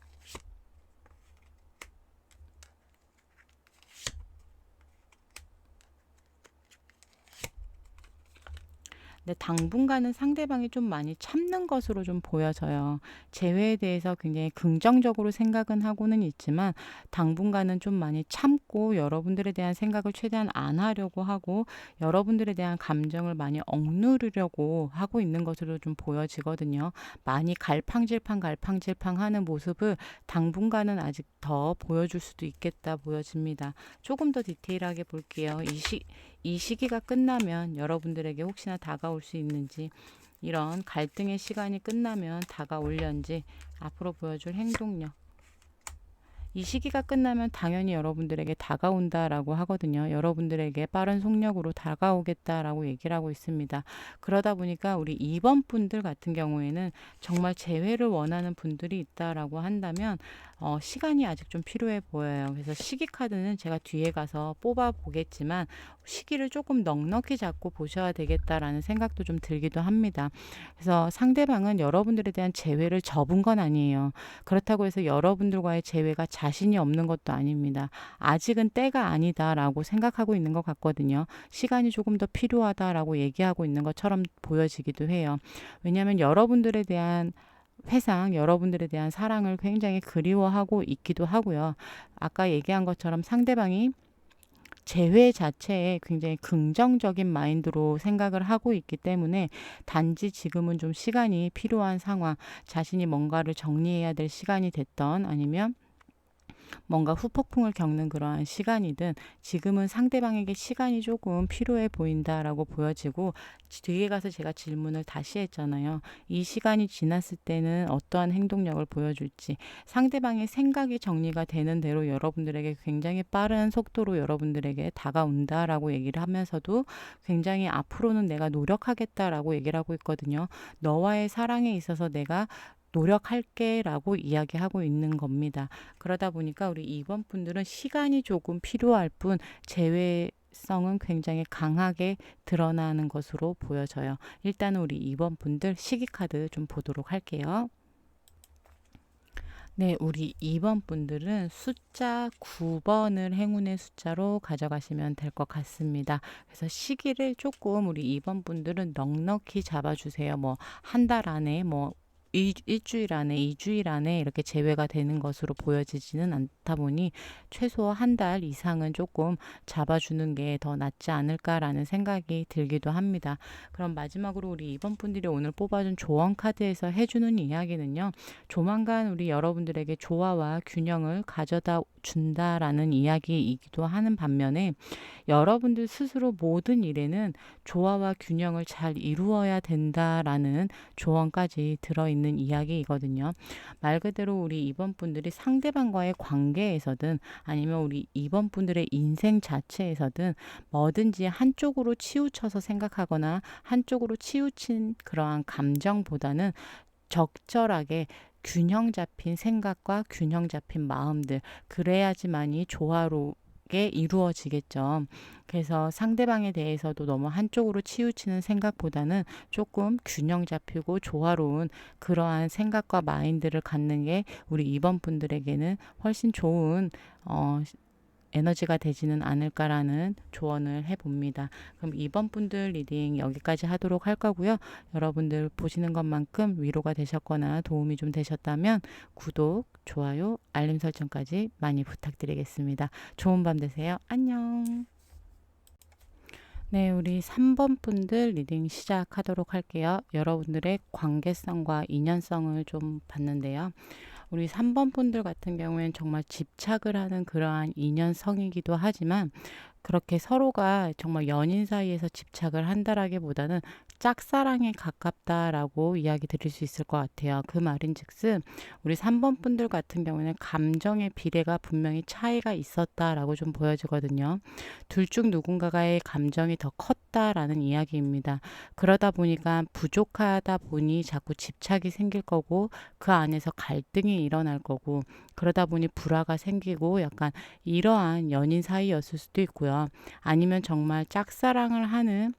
근데 당분간은 상대방이 좀 많이 참는 것으로 좀 보여져요. 재회에 대해서 굉장히 긍정적으로 생각은 하고는 있지만 당분간은 좀 많이 참고 여러분들에 대한 생각을 최대한 안 하려고 하고 여러분들에 대한 감정을 많이 억누르려고 하고 있는 것으로 좀 보여지거든요. 많이 갈팡질팡 하는 모습을 당분간은 아직 더 보여줄 수도 있겠다 보여집니다. 조금 더 디테일하게 볼게요. 이 시기가 끝나면 여러분들에게 혹시나 다가올 수 있는지, 이런 갈등의 시간이 끝나면 다가올련지, 앞으로 보여줄 행동력. 이 시기가 끝나면 당연히 여러분들에게 다가온다라고 하거든요. 여러분들에게 빠른 속력으로 다가오겠다라고 얘기를 하고 있습니다. 그러다 보니까 우리 2번 분들 같은 경우에는 정말 재회를 원하는 분들이 있다라고 한다면 시간이 아직 좀 필요해 보여요. 그래서 시기 카드는 제가 뒤에 가서 뽑아 보겠지만 시기를 조금 넉넉히 잡고 보셔야 되겠다라는 생각도 좀 들기도 합니다. 그래서 상대방은 여러분들에 대한 재회를 접은 건 아니에요. 그렇다고 해서 여러분들과의 재회가 자신이 없는 것도 아닙니다. 아직은 때가 아니다라고 생각하고 있는 것 같거든요. 시간이 조금 더 필요하다라고 얘기하고 있는 것처럼 보여지기도 해요. 왜냐하면 여러분들에 대한 회상, 여러분들에 대한 사랑을 굉장히 그리워하고 있기도 하고요. 아까 얘기한 것처럼 상대방이 재회 자체에 굉장히 긍정적인 마인드로 생각을 하고 있기 때문에 단지 지금은 좀 시간이 필요한 상황, 자신이 뭔가를 정리해야 될 시간이 됐던 아니면 뭔가 후폭풍을 겪는 그러한 시간이든 지금은 상대방에게 시간이 조금 필요해 보인다라고 보여지고 뒤에 가서 제가 질문을 다시 했잖아요. 이 시간이 지났을 때는 어떠한 행동력을 보여줄지 상대방의 생각이 정리가 되는 대로 여러분들에게 굉장히 빠른 속도로 여러분들에게 다가온다라고 얘기를 하면서도 굉장히 앞으로는 내가 노력하겠다라고 얘기를 하고 있거든요. 너와의 사랑에 있어서 내가 노력할게 라고 이야기하고 있는 겁니다. 그러다 보니까 우리 2번 분들은 시간이 조금 필요할 뿐 재회성은 굉장히 강하게 드러나는 것으로 보여져요. 일단은 우리 2번 분들 시기 카드 좀 보도록 할게요. 네, 우리 2번 분들은 숫자 9번을 행운의 숫자로 가져가시면 될 것 같습니다. 그래서 시기를 조금 우리 2번 분들은 넉넉히 잡아주세요. 뭐 한 달 안에 뭐 일주일 안에, 2주일 안에 이렇게 재회가 되는 것으로 보여지지는 않다 보니 최소 한 달 이상은 조금 잡아주는 게 더 낫지 않을까라는 생각이 들기도 합니다. 그럼 마지막으로 우리 이번 분들이 오늘 뽑아준 조언 카드에서 해주는 이야기는요. 조만간 우리 여러분들에게 조화와 균형을 가져다 준다라는 이야기이기도 하는 반면에 여러분들 스스로 모든 일에는 조화와 균형을 잘 이루어야 된다라는 조언까지 들어있는 이야기이거든요. 말 그대로 우리 이번 분들이 상대방과의 관계에서든 아니면 우리 이번 분들의 인생 자체에서든 뭐든지 한쪽으로 치우쳐서 생각하거나 한쪽으로 치우친 그러한 감정보다는 적절하게 균형 잡힌 생각과 균형 잡힌 마음들, 그래야지만이 조화롭게 이루어지겠죠. 그래서 상대방에 대해서도 너무 한쪽으로 치우치는 생각보다는 조금 균형 잡히고 조화로운 그러한 생각과 마인드를 갖는 게 우리 2번 분들에게는 훨씬 좋은 에너지가 되지는 않을까라는 조언을 해봅니다. 그럼 2번 분들 리딩 여기까지 하도록 할 거고요. 여러분들 보시는 것만큼 위로가 되셨거나 도움이 좀 되셨다면 구독, 좋아요, 알림 설정까지 많이 부탁드리겠습니다. 좋은 밤 되세요. 안녕. 네, 우리 3번 분들 리딩 시작하도록 할게요. 여러분들의 관계성과 인연성을 좀 봤는데요. 우리 3번 분들 같은 경우에는 정말 집착을 하는 그러한 인연성이기도 하지만 그렇게 서로가 정말 연인 사이에서 집착을 한다라기보다는 짝사랑에 가깝다라고 이야기 드릴 수 있을 것 같아요. 그 말인즉슨 우리 3번 분들 같은 경우는 감정의 비례가 분명히 차이가 있었다라고 좀 보여지거든요. 둘 중 누군가의 감정이 더 컸다라는 이야기입니다. 그러다 보니까 부족하다 보니 자꾸 집착이 생길 거고 그 안에서 갈등이 일어날 거고 그러다 보니 불화가 생기고 약간 이러한 연인 사이였을 수도 있고요. 아니면 정말 짝사랑을 하는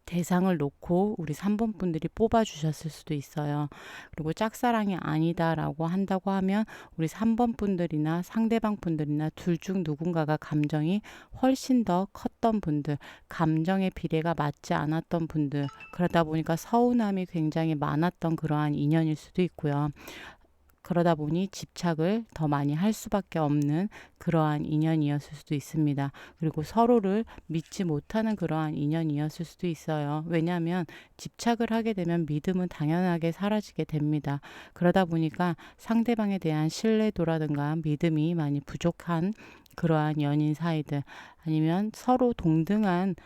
대상을 놓고 우리 3번 분들이 뽑아주셨을 수도 있어요. 그리고 짝사랑이 아니다라고 한다고 하면 우리 3번 분들이나 상대방 분들이나 둘 중 누군가가 감정이 훨씬 더 컸던 분들, 감정의 비례가 맞지 않았던 분들, 그러다 보니까 서운함이 굉장히 많았던 그러한 인연일 수도 있고요. 그러다 보니 집착을 더 많이 할 수밖에 없는 그러한 인연이었을 수도 있습니다. 그리고 서로를 믿지 못하는 그러한 인연이었을 수도 있어요. 왜냐하면 집착을 하게 되면 믿음은 당연하게 사라지게 됩니다. 그러다 보니까 상대방에 대한 신뢰도라든가 믿음이 많이 부족한 그러한 연인 사이들 아니면 서로 동등한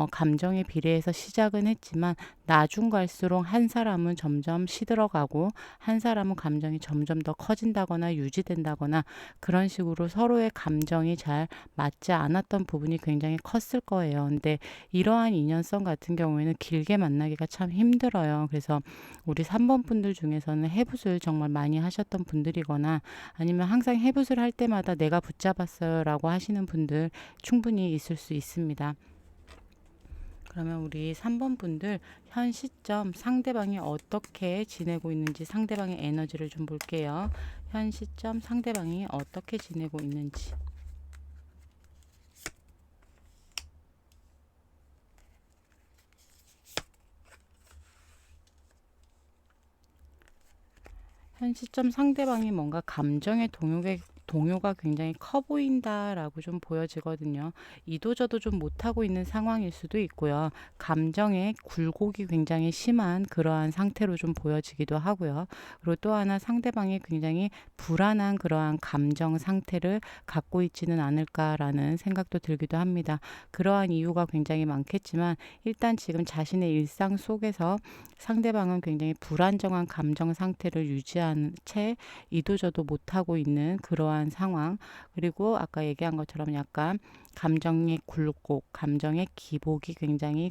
감정에 비례해서 시작은 했지만 나중 갈수록 한 사람은 점점 시들어가고 한 사람은 감정이 점점 더 커진다거나 유지된다거나 그런 식으로 서로의 감정이 잘 맞지 않았던 부분이 굉장히 컸을 거예요. 근데 이러한 인연성 같은 경우에는 길게 만나기가 참 힘들어요. 그래서 우리 3번 분들 중에서는 해붓을 정말 많이 하셨던 분들이거나 아니면 항상 해붓을 할 때마다 내가 붙잡았어요 라고 하시는 분들 충분히 있을 수 있습니다. 그러면 우리 3번 분들 현 시점 상대방이 어떻게 지내고 있는지 상대방의 에너지를 좀 볼게요. 현 시점 상대방이 어떻게 지내고 있는지. 현 시점 상대방이 뭔가 감정의 동요가 굉장히 커 보인다라고 좀 보여지거든요. 이도저도 좀 못하고 있는 상황일 수도 있고요. 감정의 굴곡이 굉장히 심한 그러한 상태로 좀 보여지기도 하고요. 그리고 또 하나 상대방이 굉장히 불안한 그러한 감정 상태를 갖고 있지는 않을까라는 생각도 들기도 합니다. 그러한 이유가 굉장히 많겠지만 일단 지금 자신의 일상 속에서 상대방은 굉장히 불안정한 감정 상태를 유지한 채 이도저도 못하고 있는 그러한 상황 그리고 아까 얘기한 것처럼 약간 감정의 굴곡, 감정의 기복이 굉장히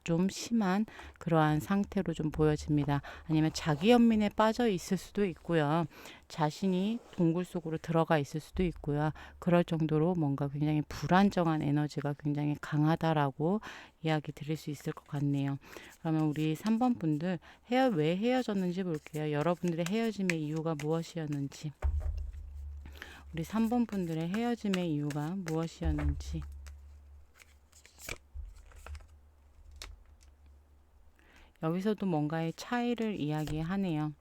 좀 심한 그러한 상태로 좀 보여집니다. 아니면 자기 연민에 빠져 있을 수도 있고요. 자신이 동굴 속으로 들어가 있을 수도 있고요. 그럴 정도로 뭔가 굉장히 불안정한 에너지가 굉장히 강하다라고 이야기 드릴 수 있을 것 같네요. 그러면 우리 3번 분들 왜 헤어졌는지 볼게요. 여러분들의 헤어짐의 이유가 무엇이었는지. 우리 3번 분들의 헤어짐의 이유가 무엇이었는지. 여기서도 뭔가의 차이를 이야기하네요.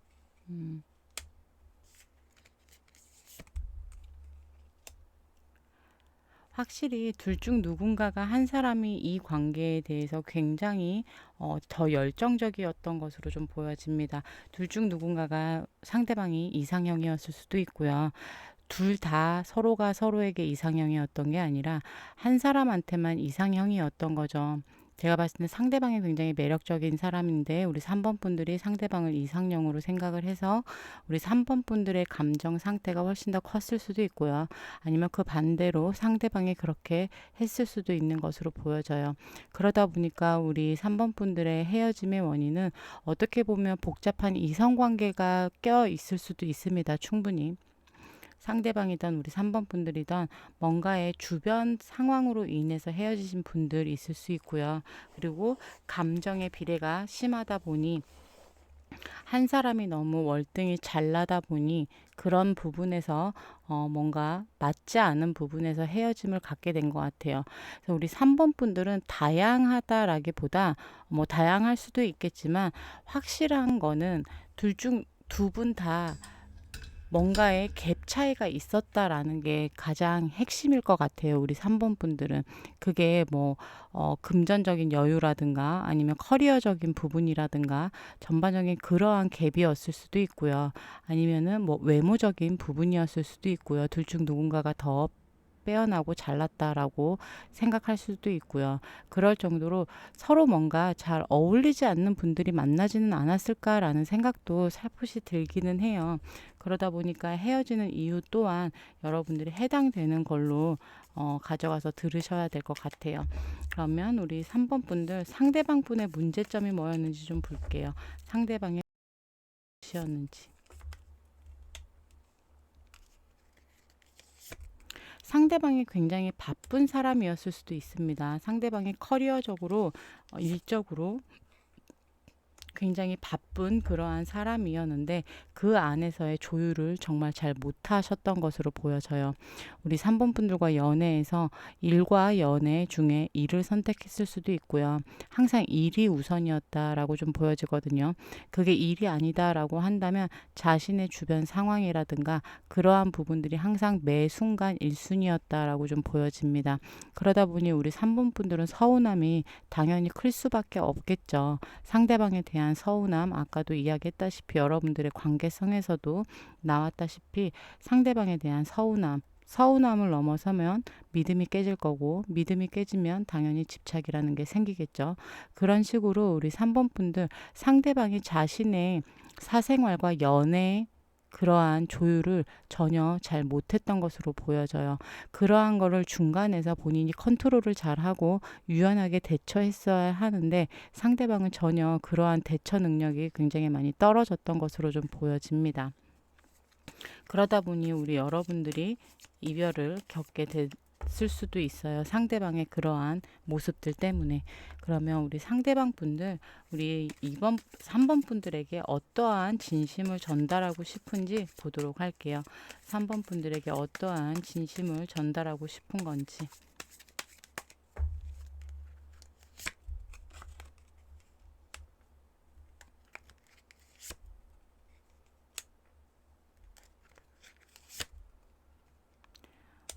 확실히 둘 중 누군가가 한 사람이 이 관계에 대해서 굉장히 더 열정적이었던 것으로 좀 보여집니다. 둘 중 누군가가 상대방이 이상형이었을 수도 있고요. 둘 다 서로가 서로에게 이상형이었던 게 아니라 한 사람한테만 이상형이었던 거죠. 제가 봤을 때 상대방이 굉장히 매력적인 사람인데 우리 3번 분들이 상대방을 이상형으로 생각을 해서 우리 3번 분들의 감정 상태가 훨씬 더 컸을 수도 있고요. 아니면 그 반대로 상대방이 그렇게 했을 수도 있는 것으로 보여져요. 그러다 보니까 우리 3번 분들의 헤어짐의 원인은 어떻게 보면 복잡한 이성관계가 껴 있을 수도 있습니다. 충분히. 상대방이든 우리 3번 분들이든 뭔가의 주변 상황으로 인해서 헤어지신 분들이 있을 수 있고요. 그리고 감정의 비례가 심하다 보니 한 사람이 너무 월등히 잘나다 보니 그런 부분에서 뭔가 맞지 않은 부분에서 헤어짐을 갖게 된 것 같아요. 그래서 우리 3번 분들은 다양하다라기보다 뭐 다양할 수도 있겠지만 확실한 거는 둘 중 두 분 다 뭔가의 갭 차이가 있었다라는 게 가장 핵심일 것 같아요. 우리 3번 분들은. 그게 뭐, 금전적인 여유라든가 아니면 커리어적인 부분이라든가 전반적인 그러한 갭이었을 수도 있고요. 아니면은 뭐 외모적인 부분이었을 수도 있고요. 둘 중 누군가가 더 빼어나고 잘났다라고 생각할 수도 있고요. 그럴 정도로 서로 뭔가 잘 어울리지 않는 분들이 만나지는 않았을까라는 생각도 살포시 들기는 해요. 그러다 보니까 헤어지는 이유 또한 여러분들이 해당되는 걸로 가져가서 들으셔야 될 것 같아요. 그러면 우리 3번 분들 상대방 분의 문제점이 뭐였는지 좀 볼게요. 상대방의 무엇이었는지. 상대방이 굉장히 바쁜 사람이었을 수도 있습니다. 상대방이 커리어적으로, 일적으로 굉장히 바쁜 그러한 사람이었는데 그 안에서의 조율을 정말 잘 못하셨던 것으로 보여져요. 우리 3번 분들과 연애에서 일과 연애 중에 일을 선택했을 수도 있고요. 항상 일이 우선이었다라고 좀 보여지거든요. 그게 일이 아니다라고 한다면 자신의 주변 상황이라든가 그러한 부분들이 항상 매 순간 1순위였다라고 좀 보여집니다. 그러다 보니 우리 3번 분들은 서운함이 당연히 클 수밖에 없겠죠. 상대방에 대한 서운함, 아까도 이야기했다시피 여러분들의 관계성에서도 나왔다시피 상대방에 대한 서운함을 넘어서면 믿음이 깨질 거고 믿음이 깨지면 당연히 집착이라는 게 생기겠죠. 그런 식으로 우리 3번 분들 상대방이 자신의 사생활과 연애 그러한 조율을 전혀 잘 못했던 것으로 보여져요. 그러한 거를 중간에서 본인이 컨트롤을 잘하고 유연하게 대처했어야 하는데 상대방은 전혀 그러한 대처 능력이 굉장히 많이 떨어졌던 것으로 좀 보여집니다. 그러다 보니 우리 여러분들이 이별을 겪게 됐을 수도 있어요. 상대방의 그러한 모습들 때문에. 그러면 우리 상대방 분들, 우리 2번, 3번 분들에게 어떠한 진심을 전달하고 싶은지 보도록 할게요. 3번 분들에게 어떠한 진심을 전달하고 싶은 건지.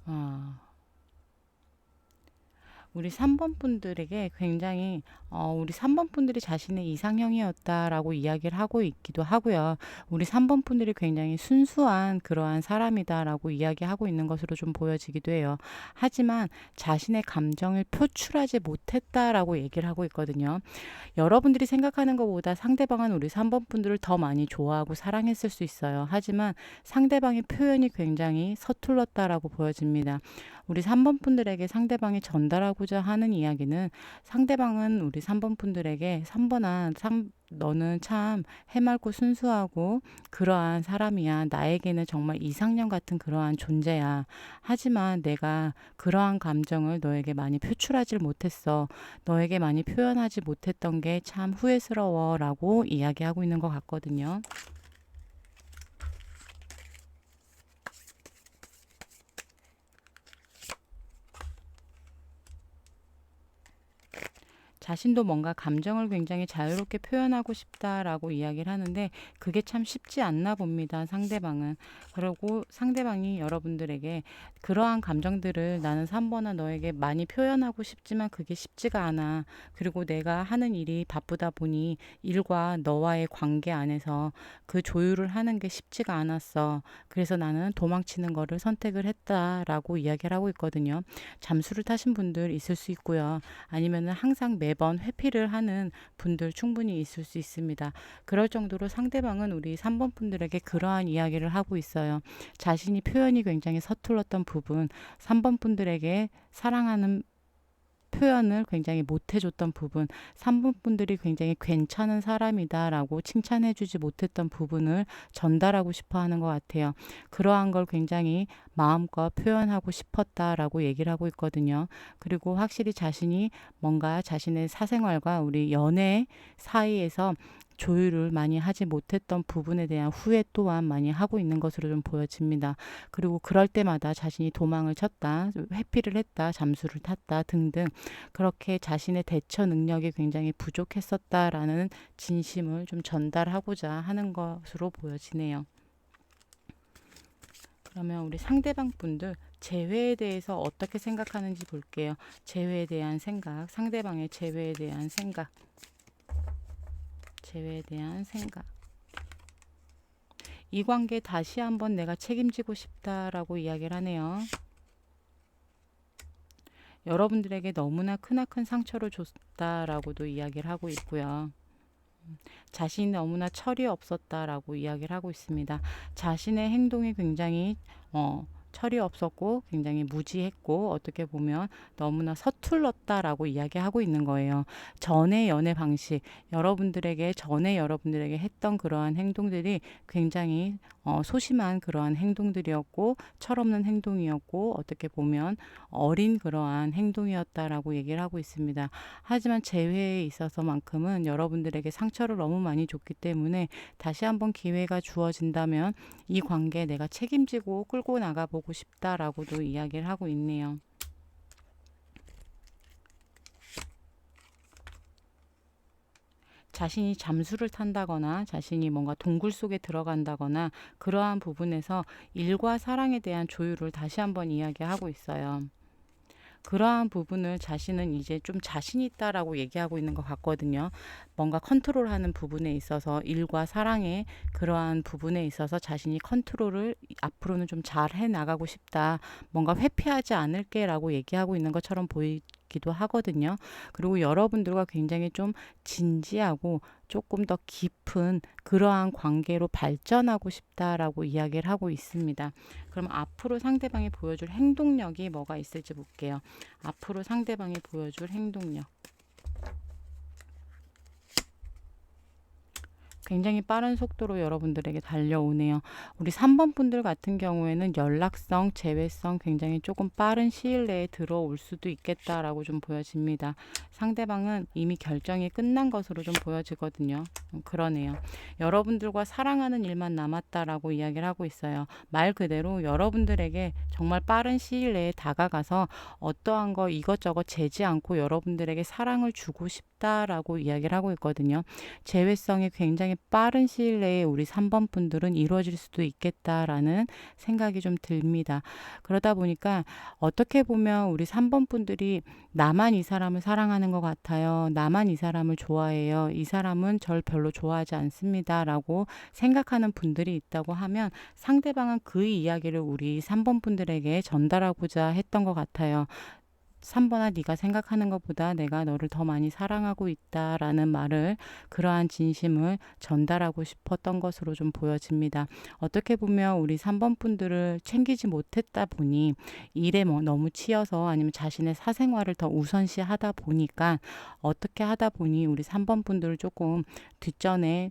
아, 우리 3번 분들에게 굉장히 우리 3번 분들이 자신의 이상형이었다라고 이야기를 하고 있기도 하고요. 우리 3번 분들이 굉장히 순수한 그러한 사람이다라고 이야기하고 있는 것으로 좀 보여지기도 해요. 하지만 자신의 감정을 표출하지 못했다라고 얘기를 하고 있거든요. 여러분들이 생각하는 것보다 상대방은 우리 3번 분들을 더 많이 좋아하고 사랑했을 수 있어요. 하지만 상대방의 표현이 굉장히 서툴렀다라고 보여집니다. 우리 3번 분들에게 상대방이 전달하고자 하는 이야기는 상대방은 우리 3번 분들에게 3번아, 너는 참 해맑고 순수하고 그러한 사람이야. 나에게는 정말 이상형 같은 그러한 존재야. 하지만 내가 그러한 감정을 너에게 많이 표출하지 못했어. 너에게 많이 표현하지 못했던 게 참 후회스러워 라고 이야기하고 있는 것 같거든요. 자신도 뭔가 감정을 굉장히 자유롭게 표현하고 싶다라고 이야기를 하는데 그게 참 쉽지 않나 봅니다. 상대방은. 그리고 상대방이 여러분들에게 그러한 감정들을 나는 3번아 너에게 많이 표현하고 싶지만 그게 쉽지가 않아. 그리고 내가 하는 일이 바쁘다 보니 일과 너와의 관계 안에서 그 조율을 하는 게 쉽지가 않았어. 그래서 나는 도망치는 거를 선택을 했다라고 이야기를 하고 있거든요. 잠수를 타신 분들 있을 수 있고요. 아니면은 항상 매번 매번 회피를 하는 분들 충분히 있을 수 있습니다. 그럴 정도로 상대방은 우리 3번 분들에게 그러한 이야기를 하고 있어요. 자신이 표현이 굉장히 서툴렀던 부분, 3번 분들에게 사랑하는 표현을 굉장히 못해줬던 부분, 3번 분들이 굉장히 괜찮은 사람이다라고 칭찬해주지 못했던 부분을 전달하고 싶어 하는 것 같아요. 그러한 걸 굉장히 마음껏 표현하고 싶었다라고 얘기를 하고 있거든요. 그리고 확실히 자신이 뭔가 자신의 사생활과 우리 연애 사이에서 조율을 많이 하지 못했던 부분에 대한 후회 또한 많이 하고 있는 것으로 좀 보여집니다. 그리고 그럴 때마다 자신이 도망을 쳤다, 회피를 했다, 잠수를 탔다 등등 그렇게 자신의 대처 능력이 굉장히 부족했었다라는 진심을 좀 전달하고자 하는 것으로 보여지네요. 그러면 우리 상대방 분들 재회에 대해서 어떻게 생각하는지 볼게요. 재회에 대한 생각, 상대방의 재회에 대한 생각, 재회에 대한 생각. 이 관계 다시 한번 내가 책임지고 싶다라고 이야기를 하네요. 여러분들에게 너무나 크나큰 상처를 줬다라고도 이야기를 하고 있고요. 자신이 너무나 철이 없었다라고 이야기를 하고 있습니다. 자신의 행동이 굉장히 철이 없었고 굉장히 무지했고 어떻게 보면 너무나 서툴렀다라고 이야기하고 있는 거예요. 전의 연애 방식, 전에 여러분들에게 했던 그러한 행동들이 굉장히 소심한 그러한 행동들이었고 철없는 행동이었고 어떻게 보면 어린 그러한 행동이었다라고 얘기를 하고 있습니다. 하지만 재회에 있어서만큼은 여러분들에게 상처를 너무 많이 줬기 때문에 다시 한번 기회가 주어진다면 이 관계 내가 책임지고 끌고 나가보고 싶다라고도 이야기를 하고 있네요. 자신이 잠수를 탄다거나 자신이 뭔가 동굴 속에 들어간다거나 그러한 부분에서 일과 사랑에 대한 조율을 다시 한번 이야기하고 있어요. 그러한 부분을 자신은 이제 좀 자신 있다라고 얘기하고 있는 것 같거든요. 뭔가 컨트롤하는 부분에 있어서 일과 사랑의 그러한 부분에 있어서 자신이 컨트롤을 앞으로는 좀 잘 해 나가고 싶다. 뭔가 회피하지 않을게라고 얘기하고 있는 것처럼 보이기도 하거든요. 그리고 여러분들과 굉장히 좀 진지하고 조금 더 깊은 그러한 관계로 발전하고 싶다라고 이야기를 하고 있습니다. 그럼 앞으로 상대방이 보여줄 행동력이 뭐가 있을지 볼게요. 앞으로 상대방이 보여줄 행동력. 굉장히 빠른 속도로 여러분들에게 달려오네요. 우리 3번 분들 같은 경우에는 연락성, 재회성 굉장히 조금 빠른 시일 내에 들어올 수도 있겠다라고 좀 보여집니다. 상대방은 이미 결정이 끝난 것으로 좀 보여지거든요. 그러네요. 여러분들과 사랑하는 일만 남았다라고 이야기를 하고 있어요. 말 그대로 여러분들에게 정말 빠른 시일 내에 다가가서 어떠한 거 이것저것 재지 않고 여러분들에게 사랑을 주고 싶다라고 이야기를 하고 있거든요. 재회성이 굉장히 빠른 시일 내에 우리 3번 분들은 이루어질 수도 있겠다라는 생각이 좀 듭니다. 그러다 보니까 어떻게 보면 우리 3번 분들이 나만 이 사람을 사랑하는 것 같아요. 나만 이 사람을 좋아해요. 이 사람은 절 별로 좋아하지 않습니다. 라고 생각하는 분들이 있다고 하면 상대방은 그 이야기를 우리 3번 분들에게 전달하고자 했던 것 같아요. 3번아 네가 생각하는 것보다 내가 너를 더 많이 사랑하고 있다라는 말을 그러한 진심을 전달하고 싶었던 것으로 좀 보여집니다. 어떻게 보면 우리 3번 분들을 챙기지 못했다 보니 일에 너무 치여서 아니면 자신의 사생활을 더 우선시 하다 보니까 어떻게 하다 보니 우리 3번 분들을 조금 뒷전에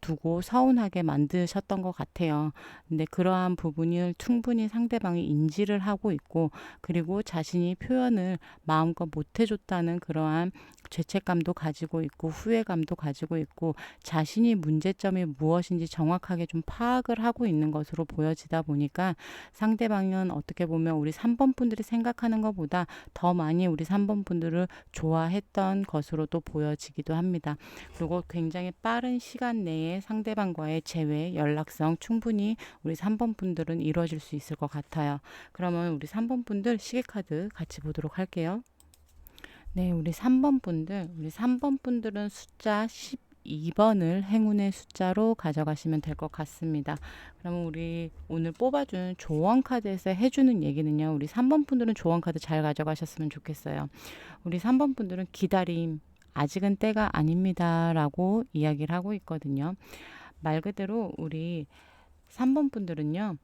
두고 서운하게 만드셨던 것 같아요. 근데 그러한 부분을 충분히 상대방이 인지를 하고 있고 그리고 자신이 표현을 마음껏 못해줬다는 그러한 죄책감도 가지고 있고 후회감도 가지고 있고 자신이 문제점이 무엇인지 정확하게 좀 파악을 하고 있는 것으로 보여지다 보니까 상대방은 어떻게 보면 우리 3번 분들이 생각하는 것보다 더 많이 우리 3번 분들을 좋아했던 것으로도 보여지기도 합니다. 그리고 굉장히 빠른 시간 내에 상대방과의 재회, 연락성 충분히 우리 3번 분들은 이루어질 수 있을 것 같아요. 그러면 우리 3번 분들 시계카드 같이 보도록 할게요. 네, 우리 3번 분들은 숫자 12번을 행운의 숫자로 가져가시면 될 것 같습니다. 그러면 우리 오늘 뽑아준 조언 카드에서 해주는 얘기는요. 우리 3번 분들은 조언 카드 잘 가져가셨으면 좋겠어요. 우리 3번 분들은 기다림, 아직은 때가 아닙니다 라고 이야기를 하고 있거든요. 말 그대로 우리 3번 분들은요.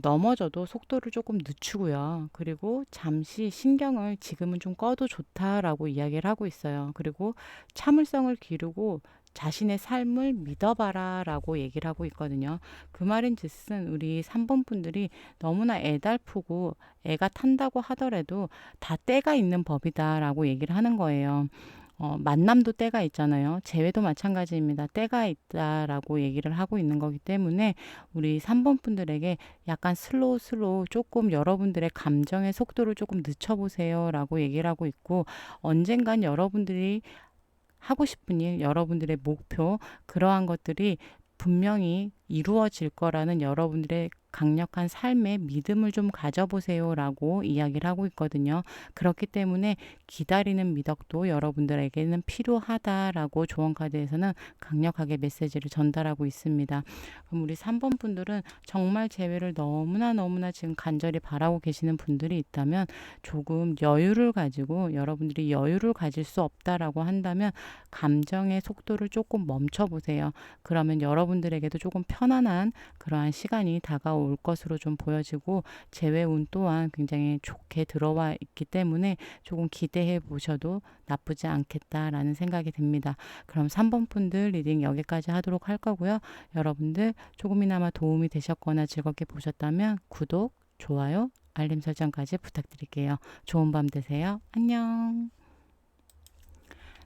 넘어져도 속도를 조금 늦추고요. 그리고 잠시 신경을 지금은 좀 꺼도 좋다라고 이야기를 하고 있어요. 그리고 참을성을 기르고 자신의 삶을 믿어봐라 라고 얘기를 하고 있거든요. 그 말인즉슨 우리 3번 분들이 너무나 애달프고 애가 탄다고 하더라도 다 때가 있는 법이다 라고 얘기를 하는 거예요. 만남도 때가 있잖아요. 재회도 마찬가지입니다. 때가 있다라고 얘기를 하고 있는 거기 때문에 우리 3번 분들에게 약간 슬로우 조금 여러분들의 감정의 속도를 조금 늦춰보세요 라고 얘기를 하고 있고, 언젠간 여러분들이 하고 싶은 일, 여러분들의 목표, 그러한 것들이 분명히 이루어질 거라는 여러분들의 강력한 삶의 믿음을 좀 가져보세요라고 이야기를 하고 있거든요. 그렇기 때문에 기다리는 미덕도 여러분들에게는 필요하다라고 조언카드에서는 강력하게 메시지를 전달하고 있습니다. 그럼 우리 3번 분들은 정말 재회를 너무나 지금 간절히 바라고 계시는 분들이 있다면, 조금 여유를 가지고, 여러분들이 여유를 가질 수 없다라고 한다면 감정의 속도를 조금 멈춰보세요. 그러면 여러분들에게도 조금 편안한 그러한 시간이 다가올 것으로 좀 보여지고, 재회운 또한 굉장히 좋게 들어와 있기 때문에 조금 기대해 보셔도 나쁘지 않겠다라는 생각이 듭니다. 그럼 3번 분들 리딩 여기까지 하도록 할 거고요. 여러분들 조금이나마 도움이 되셨거나 즐겁게 보셨다면 구독, 좋아요, 알림 설정까지 부탁드릴게요. 좋은 밤 되세요. 안녕.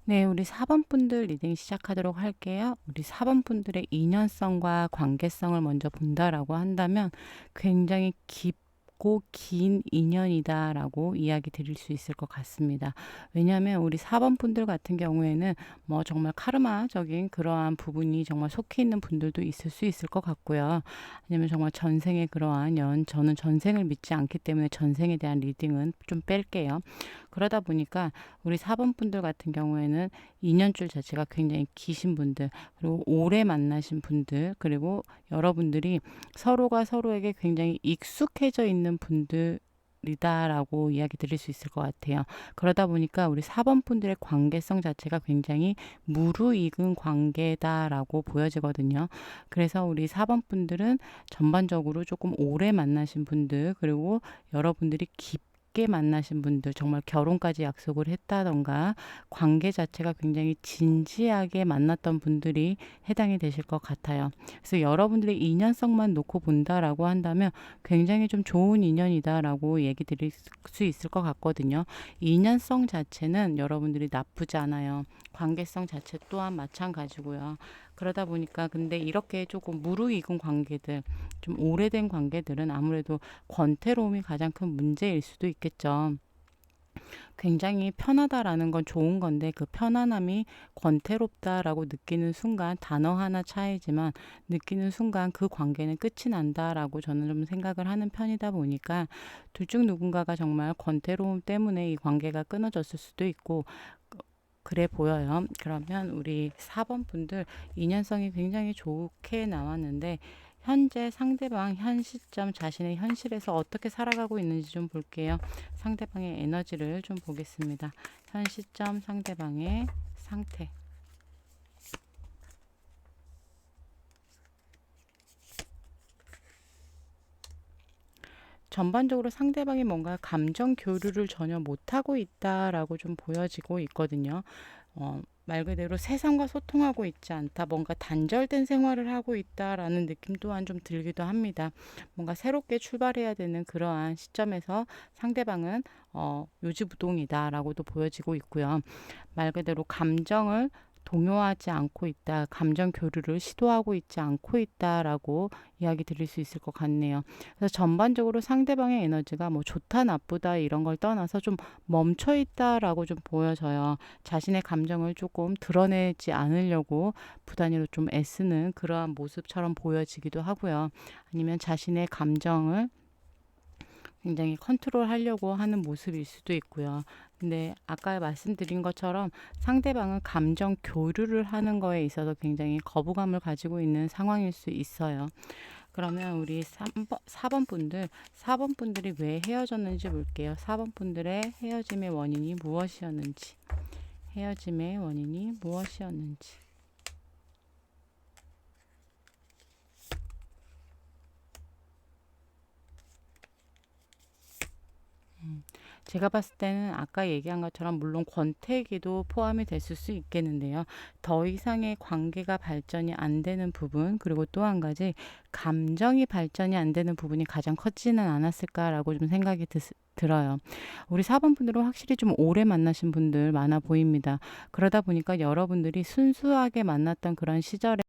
네, 우리 4번 분들 리딩 시작하도록 할게요. 우리 4번 분들의 인연성과 관계성을 먼저 본다라고 한다면 굉장히 깊고 긴 인연이다라고 이야기 드릴 수 있을 것 같습니다. 왜냐하면 우리 4번 분들 같은 경우에는 뭐 정말 카르마적인 그러한 부분이 정말 속해 있는 분들도 있을 수 있을 것 같고요. 아니면 정말 전생의 그러한 저는 전생을 믿지 않기 때문에 전생에 대한 리딩은 좀 뺄게요. 그러다 보니까 우리 4번 분들 같은 경우에는 인연줄 자체가 굉장히 기신 분들, 그리고 오래 만나신 분들, 그리고 여러분들이 서로가 서로에게 굉장히 익숙해져 있는 분들 이다라고 이야기 드릴 수 있을 것 같아요. 그러다 보니까 우리 4번 분들의 관계성 자체가 굉장히 무르익은 관계다라고 보여지거든요. 그래서 우리 4번 분들은 전반적으로 조금 오래 만나신 분들, 그리고 여러분들이 깊게 만나신 분들, 정말 결혼까지 약속을 했다던가 관계 자체가 굉장히 진지하게 만났던 분들이 해당이 되실 것 같아요. 그래서 여러분들의 인연성만 놓고 본다라고 한다면 굉장히 좀 좋은 인연이다라고 얘기 드릴 수 있을 것 같거든요. 인연성 자체는 여러분들이 나쁘지 않아요. 관계성 자체 또한 마찬가지고요. 그러다 보니까 근데 이렇게 조금 무르익은 관계들, 좀 오래된 관계들은 아무래도 권태로움이 가장 큰 문제일 수도 있겠죠. 굉장히 편하다라는 건 좋은 건데, 그 편안함이 권태롭다라고 느끼는 순간, 단어 하나 차이지만 느끼는 순간 그 관계는 끝이 난다라고 저는 좀 생각을 하는 편이다 보니까, 둘 중 누군가가 정말 권태로움 때문에 이 관계가 끊어졌을 수도 있고 그래 보여요. 그러면 우리 4번 분들 인연성이 굉장히 좋게 나왔는데, 현재 상대방 현 시점 자신의 현실에서 어떻게 살아가고 있는지 좀 볼게요. 상대방의 에너지를 좀 보겠습니다. 현 시점 상대방의 상태. 전반적으로 상대방이 뭔가 감정 교류를 전혀 못하고 있다라고 좀 보여지고 있거든요. 말 그대로 세상과 소통하고 있지 않다, 뭔가 단절된 생활을 하고 있다라는 느낌 또한 좀 들기도 합니다. 뭔가 새롭게 출발해야 되는 그러한 시점에서 상대방은 요지부동이다라고도 보여지고 있고요. 말 그대로 감정을 동요하지 않고 있다, 감정 교류를 시도하고 있지 않고 있다라고 이야기 드릴 수 있을 것 같네요. 그래서 전반적으로 상대방의 에너지가 뭐 좋다 나쁘다 이런 걸 떠나서 좀 멈춰 있다라고 좀 보여져요. 자신의 감정을 조금 드러내지 않으려고 부단히로 좀 애쓰는 그러한 모습처럼 보여지기도 하고요. 아니면 자신의 감정을 굉장히 컨트롤하려고 하는 모습일 수도 있고요. 근데 아까 말씀드린 것처럼 상대방은 감정 교류를 하는 거에 있어서 굉장히 거부감을 가지고 있는 상황일 수 있어요. 그러면 우리 4번 분들, 4번 분들이 왜 헤어졌는지 볼게요. 4번 분들의 헤어짐의 원인이 무엇이었는지. 헤어짐의 원인이 무엇이었는지. 제가 봤을 때는 아까 얘기한 것처럼 물론 권태기도 포함이 됐을 수 있겠는데요. 더 이상의 관계가 발전이 안 되는 부분, 그리고 또 한 가지 감정이 발전이 안 되는 부분이 가장 컸지는 않았을까라고 좀 생각이 들어요. 우리 4번 분들은 확실히 좀 오래 만나신 분들 많아 보입니다. 그러다 보니까 여러분들이 순수하게 만났던 그런 시절에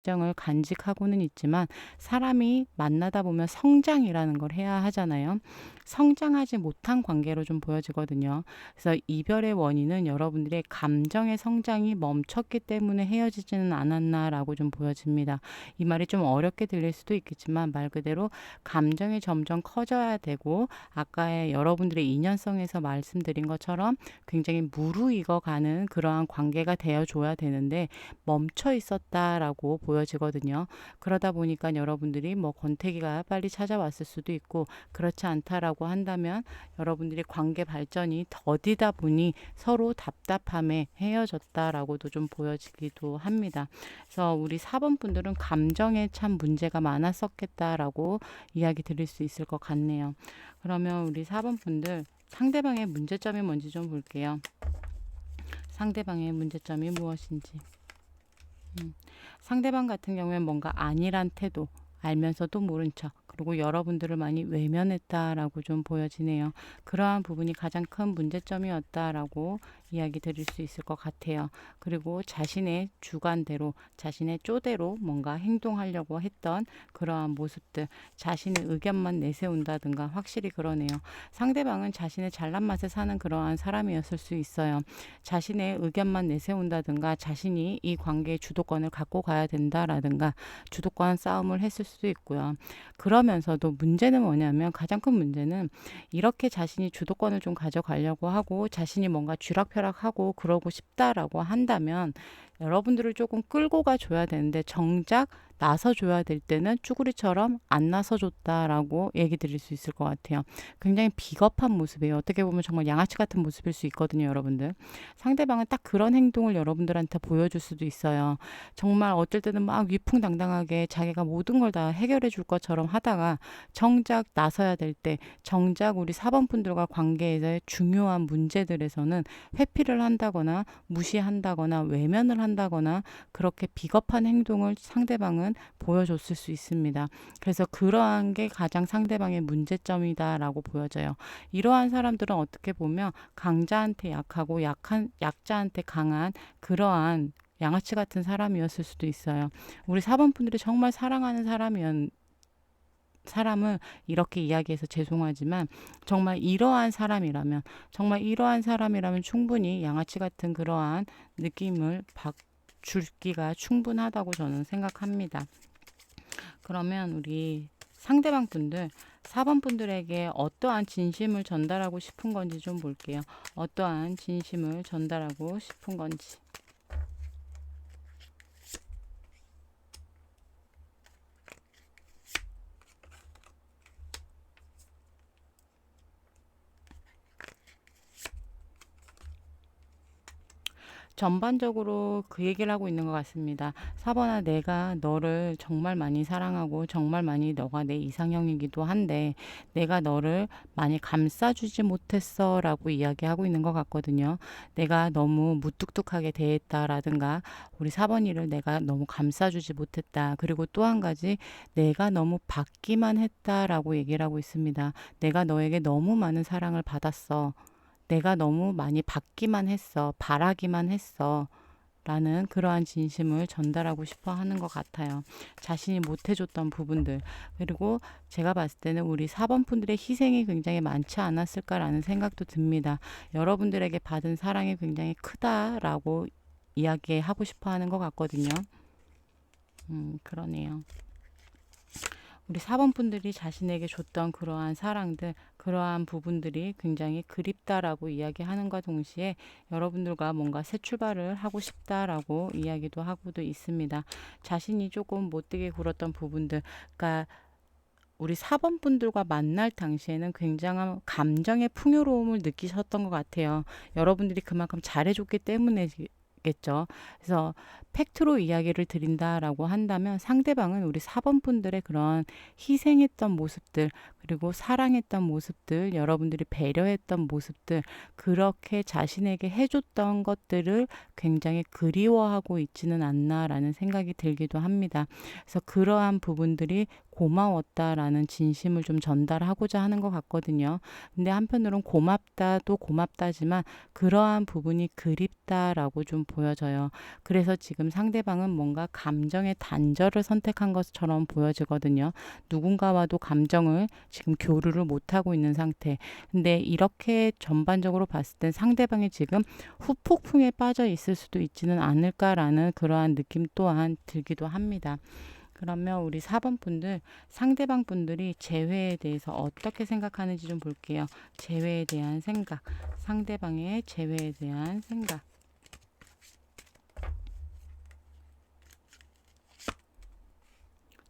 감정을 간직하고는 있지만 사람이 만나다 보면 성장이라는 걸 해야 하잖아요. 성장하지 못한 관계로 좀 보여지거든요. 그래서 이별의 원인은 여러분들의 감정의 성장이 멈췄기 때문에 헤어지지는 않았나라고 좀 보여집니다. 이 말이 좀 어렵게 들릴 수도 있겠지만 말 그대로 감정이 점점 커져야 되고 아까의 여러분들의 인연성에서 말씀드린 것처럼 굉장히 무르익어가는 그러한 관계가 되어줘야 되는데 멈춰 있었다라고 보여지거든요. 그러다 보니까 여러분들이 뭐 권태기가 빨리 찾아왔을 수도 있고 그렇지 않다라고 한다면 여러분들이 관계 발전이 더디다 보니 서로 답답함에 헤어졌다라고도 좀 보여지기도 합니다. 그래서 우리 4번 분들은 감정에 참 문제가 많았었겠다라고 이야기 드릴 수 있을 것 같네요. 그러면 우리 4번 분들 상대방의 문제점이 뭔지 좀 볼게요. 상대방의 문제점이 무엇인지. 상대방 같은 경우에 뭔가 아니란 태도, 알면서도 모른 척, 그리고 여러분들을 많이 외면했다라고 좀 보여지네요. 그러한 부분이 가장 큰 문제점이었다라고 이야기 드릴 수 있을 것 같아요. 그리고 자신의 주관대로, 자신의 쪼대로 뭔가 행동하려고 했던 그러한 모습들, 자신의 의견만 내세운다든가 확실히 그러네요. 상대방은 자신의 잘난 맛에 사는 그러한 사람이었을 수 있어요. 자신의 의견만 내세운다든가 자신이 이 관계의 주도권을 갖고 가야 된다라든가 주도권 싸움을 했을 수도 있고요. 그러면서도 문제는 뭐냐면 가장 큰 문제는 이렇게 자신이 주도권을 좀 가져가려고 하고 자신이 뭔가 쥐락펴락하고 그러고 싶다라고 한다면 여러분들을 조금 끌고 가줘야 되는데 정작 나서줘야 될 때는 쭈구리처럼 안 나서줬다라고 얘기 드릴 수 있을 것 같아요. 굉장히 비겁한 모습이에요. 어떻게 보면 정말 양아치 같은 모습일 수 있거든요, 여러분들. 상대방은 딱 그런 행동을 여러분들한테 보여줄 수도 있어요. 정말 어떨 때는 막 위풍당당하게 자기가 모든 걸 다 해결해 줄 것처럼 하다가 정작 나서야 될 때, 정작 우리 4번 분들과 관계에서의 중요한 문제들에서는 회피를 한다거나 무시한다거나 외면을 한다거나 그렇게 비겁한 행동을 상대방은 보여줬을 수 있습니다. 그래서 그러한 게 가장 상대방의 문제점이다라고 보여져요. 이러한 사람들은 어떻게 보면 강자한테 약하고 약자한테 강한 그러한 양아치 같은 사람이었을 수도 있어요. 우리 4번 분들이 정말 사랑하는 사람을 이렇게 이야기해서 죄송하지만 정말 이러한 사람이라면 충분히 양아치 같은 그러한 느낌을 줄기가 충분하다고 저는 생각합니다. 그러면 우리 상대방 분들 4번 분들에게 어떠한 진심을 전달하고 싶은 건지 좀 볼게요. 어떠한 진심을 전달하고 싶은 건지. 전반적으로 그 얘기를 하고 있는 것 같습니다. 사번아, 내가 너를 정말 많이 사랑하고 정말 많이 너가 내 이상형이기도 한데 내가 너를 많이 감싸주지 못했어 라고 이야기하고 있는 것 같거든요. 내가 너무 무뚝뚝하게 대했다라든가 우리 사번이를 내가 너무 감싸주지 못했다. 그리고 또 한 가지 내가 너무 받기만 했다라고 얘기를 하고 있습니다. 내가 너에게 너무 많은 사랑을 받았어. 내가 너무 많이 받기만 했어. 바라기만 했어. 라는 그러한 진심을 전달하고 싶어 하는 것 같아요. 자신이 못해줬던 부분들. 그리고 제가 봤을 때는 우리 4번 분들의 희생이 굉장히 많지 않았을까라는 생각도 듭니다. 여러분들에게 받은 사랑이 굉장히 크다라고 이야기하고 싶어 하는 것 같거든요. 그러네요. 우리 4번 분들이 자신에게 줬던 그러한 사랑들, 그러한 부분들이 굉장히 그립다라고 이야기하는과 동시에 여러분들과 뭔가 새 출발을 하고 싶다라고 이야기도 하고도 있습니다. 자신이 조금 못되게 굴었던 부분들, 그러니까 우리 4번 분들과 만날 당시에는 굉장한 감정의 풍요로움을 느끼셨던 것 같아요. 여러분들이 그만큼 잘해줬기 때문이겠죠. 그래서 팩트로 이야기를 드린다라고 한다면 상대방은 우리 4번 분들의 그런 희생했던 모습들, 그리고 사랑했던 모습들, 여러분들이 배려했던 모습들, 그렇게 자신에게 해줬던 것들을 굉장히 그리워하고 있지는 않나라는 생각이 들기도 합니다. 그래서 그러한 부분들이 고마웠다라는 진심을 좀 전달하고자 하는 것 같거든요. 근데 한편으론 고맙다도 고맙다지만 그러한 부분이 그립다라고 좀 보여져요. 그래서 지금 상대방은 뭔가 감정의 단절을 선택한 것처럼 보여지거든요. 누군가와도 감정을 지금 교류를 못하고 있는 상태. 근데 이렇게 전반적으로 봤을 땐 상대방이 지금 후폭풍에 빠져 있을 수도 있지는 않을까라는 그러한 느낌 또한 들기도 합니다. 그러면 우리 4번 분들, 상대방 분들이 재회에 대해서 어떻게 생각하는지 좀 볼게요. 재회에 대한 생각, 상대방의 재회에 대한 생각.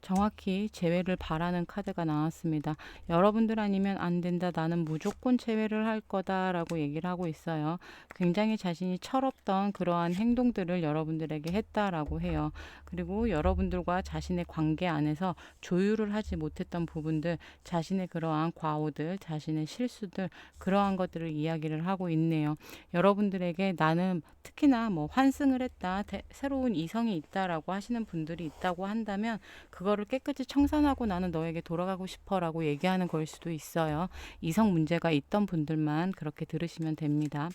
정확히 재회를 바라는 카드가 나왔습니다. 여러분들 아니면 안 된다. 나는 무조건 재회를 할 거다라고 얘기를 하고 있어요. 굉장히 자신이 철없던 그러한 행동들을 여러분들에게 했다라고 해요. 그리고 여러분들과 자신의 관계 안에서 조율을 하지 못했던 부분들, 자신의 그러한 과오들, 자신의 실수들, 그러한 것들을 이야기를 하고 있네요. 여러분들에게 나는 특히나 뭐 환승을 했다, 새로운 이성이 있다라고 하시는 분들이 있다고 한다면 그거를 깨끗이 청산하고 나는 너에게 돌아가고 싶어라고 얘기하는 걸 수도 있어요. 이성 문제가 있던 분들만 그렇게 들으시면 됩니다.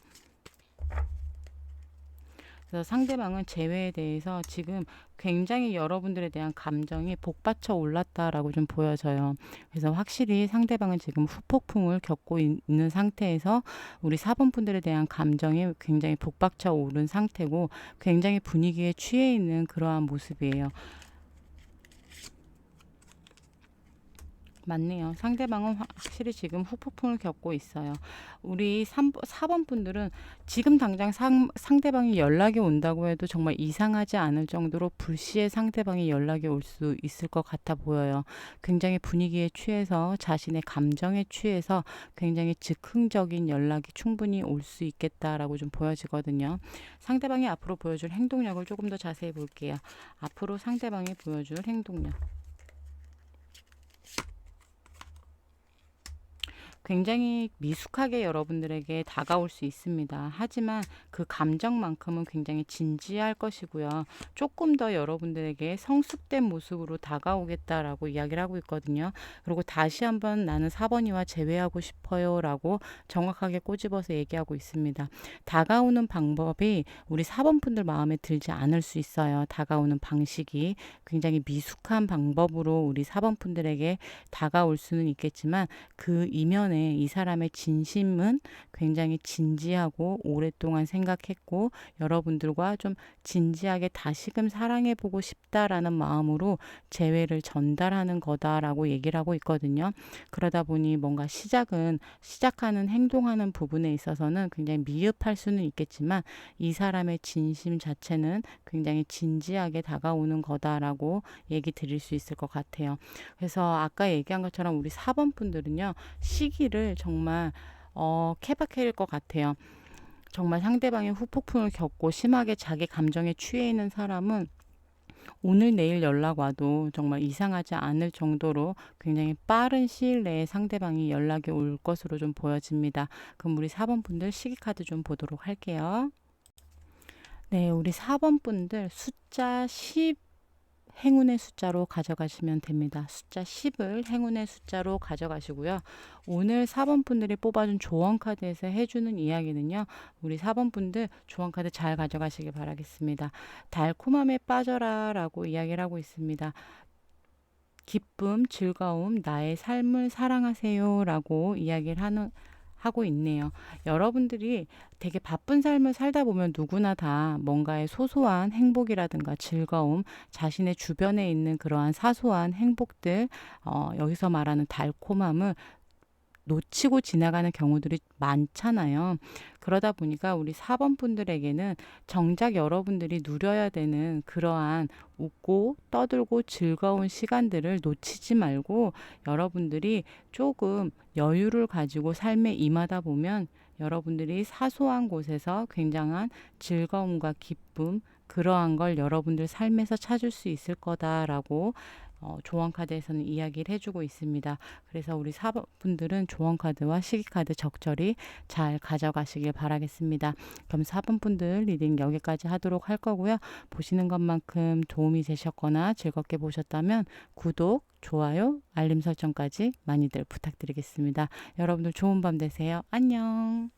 그래서 상대방은 재회에 대해서 지금 굉장히 여러분들에 대한 감정이 복받쳐 올랐다라고 좀 보여져요. 그래서 확실히 상대방은 지금 후폭풍을 겪고 있는 상태에서 우리 4번 분들에 대한 감정이 굉장히 복받쳐 오른 상태고 굉장히 분위기에 취해 있는 그러한 모습이에요. 맞네요. 상대방은 확실히 지금 후폭풍을 겪고 있어요. 우리 4번 분들은 지금 당장 상대방이 연락이 온다고 해도 정말 이상하지 않을 정도로 불시에 상대방이 연락이 올 수 있을 것 같아 보여요. 굉장히 분위기에 취해서 자신의 감정에 취해서 굉장히 즉흥적인 연락이 충분히 올 수 있겠다라고 좀 보여지거든요. 상대방이 앞으로 보여줄 행동력을 조금 더 자세히 볼게요. 앞으로 상대방이 보여줄 행동력. 굉장히 미숙하게 여러분들에게 다가올 수 있습니다. 하지만 그 감정만큼은 굉장히 진지할 것이고요. 조금 더 여러분들에게 성숙된 모습으로 다가오겠다라고 이야기를 하고 있거든요. 그리고 다시 한번 나는 4번이와 재회하고 싶어요 라고 정확하게 꼬집어서 얘기하고 있습니다. 다가오는 방법이 우리 4번 분들 마음에 들지 않을 수 있어요. 다가오는 방식이 굉장히 미숙한 방법으로 우리 4번 분들에게 다가올 수는 있겠지만 그 이면에 이 사람의 진심은 굉장히 진지하고 오랫동안 생각했고 여러분들과 좀 진지하게 다시금 사랑해보고 싶다라는 마음으로 재회를 전달하는 거다라고 얘기를 하고 있거든요. 그러다 보니 뭔가 시작하는 행동하는 부분에 있어서는 굉장히 미흡할 수는 있겠지만 이 사람의 진심 자체는 굉장히 진지하게 다가오는 거다라고 얘기 드릴 수 있을 것 같아요. 그래서 아까 얘기한 것처럼 우리 4번 분들은요. 시기를 정말 케바케일 것 같아요. 정말 상대방의 후폭풍을 겪고 심하게 자기 감정에 취해 있는 사람은 오늘 내일 연락 와도 정말 이상하지 않을 정도로 굉장히 빠른 시일 내에 상대방이 연락이 올 것으로 좀 보여집니다. 그럼 우리 4번 분들 시기 카드 좀 보도록 할게요. 네, 우리 4번 분들 숫자 10 행운의 숫자로 가져가시면 됩니다. 숫자 10을 행운의 숫자로 가져가시고요. 오늘 4번 분들이 뽑아준 조언 카드에서 해주는 이야기는요. 우리 4번 분들 조언 카드 잘 가져가시길 바라겠습니다. 달콤함에 빠져라 라고 이야기를 하고 있습니다. 기쁨, 즐거움, 나의 삶을 사랑하세요 라고 이야기를 하고 있네요. 여러분들이 되게 바쁜 삶을 살다 보면 누구나 다 뭔가의 소소한 행복이라든가 즐거움, 자신의 주변에 있는 그러한 사소한 행복들, 여기서 말하는 달콤함을 놓치고 지나가는 경우들이 많잖아요. 그러다 보니까 우리 4번 분들에게는 정작 여러분들이 누려야 되는 그러한 웃고 떠들고 즐거운 시간들을 놓치지 말고 여러분들이 조금 여유를 가지고 삶에 임하다 보면 여러분들이 사소한 곳에서 굉장한 즐거움과 기쁨, 그러한 걸 여러분들 삶에서 찾을 수 있을 거다라고 조언 카드에서는 이야기를 해주고 있습니다. 그래서 우리 사번분들은 조언 카드와 시기 카드 적절히 잘 가져가시길 바라겠습니다. 그럼 4번분들 리딩 여기까지 하도록 할 거고요. 보시는 것만큼 도움이 되셨거나 즐겁게 보셨다면 구독, 좋아요, 알림 설정까지 많이들 부탁드리겠습니다. 여러분들 좋은 밤 되세요. 안녕.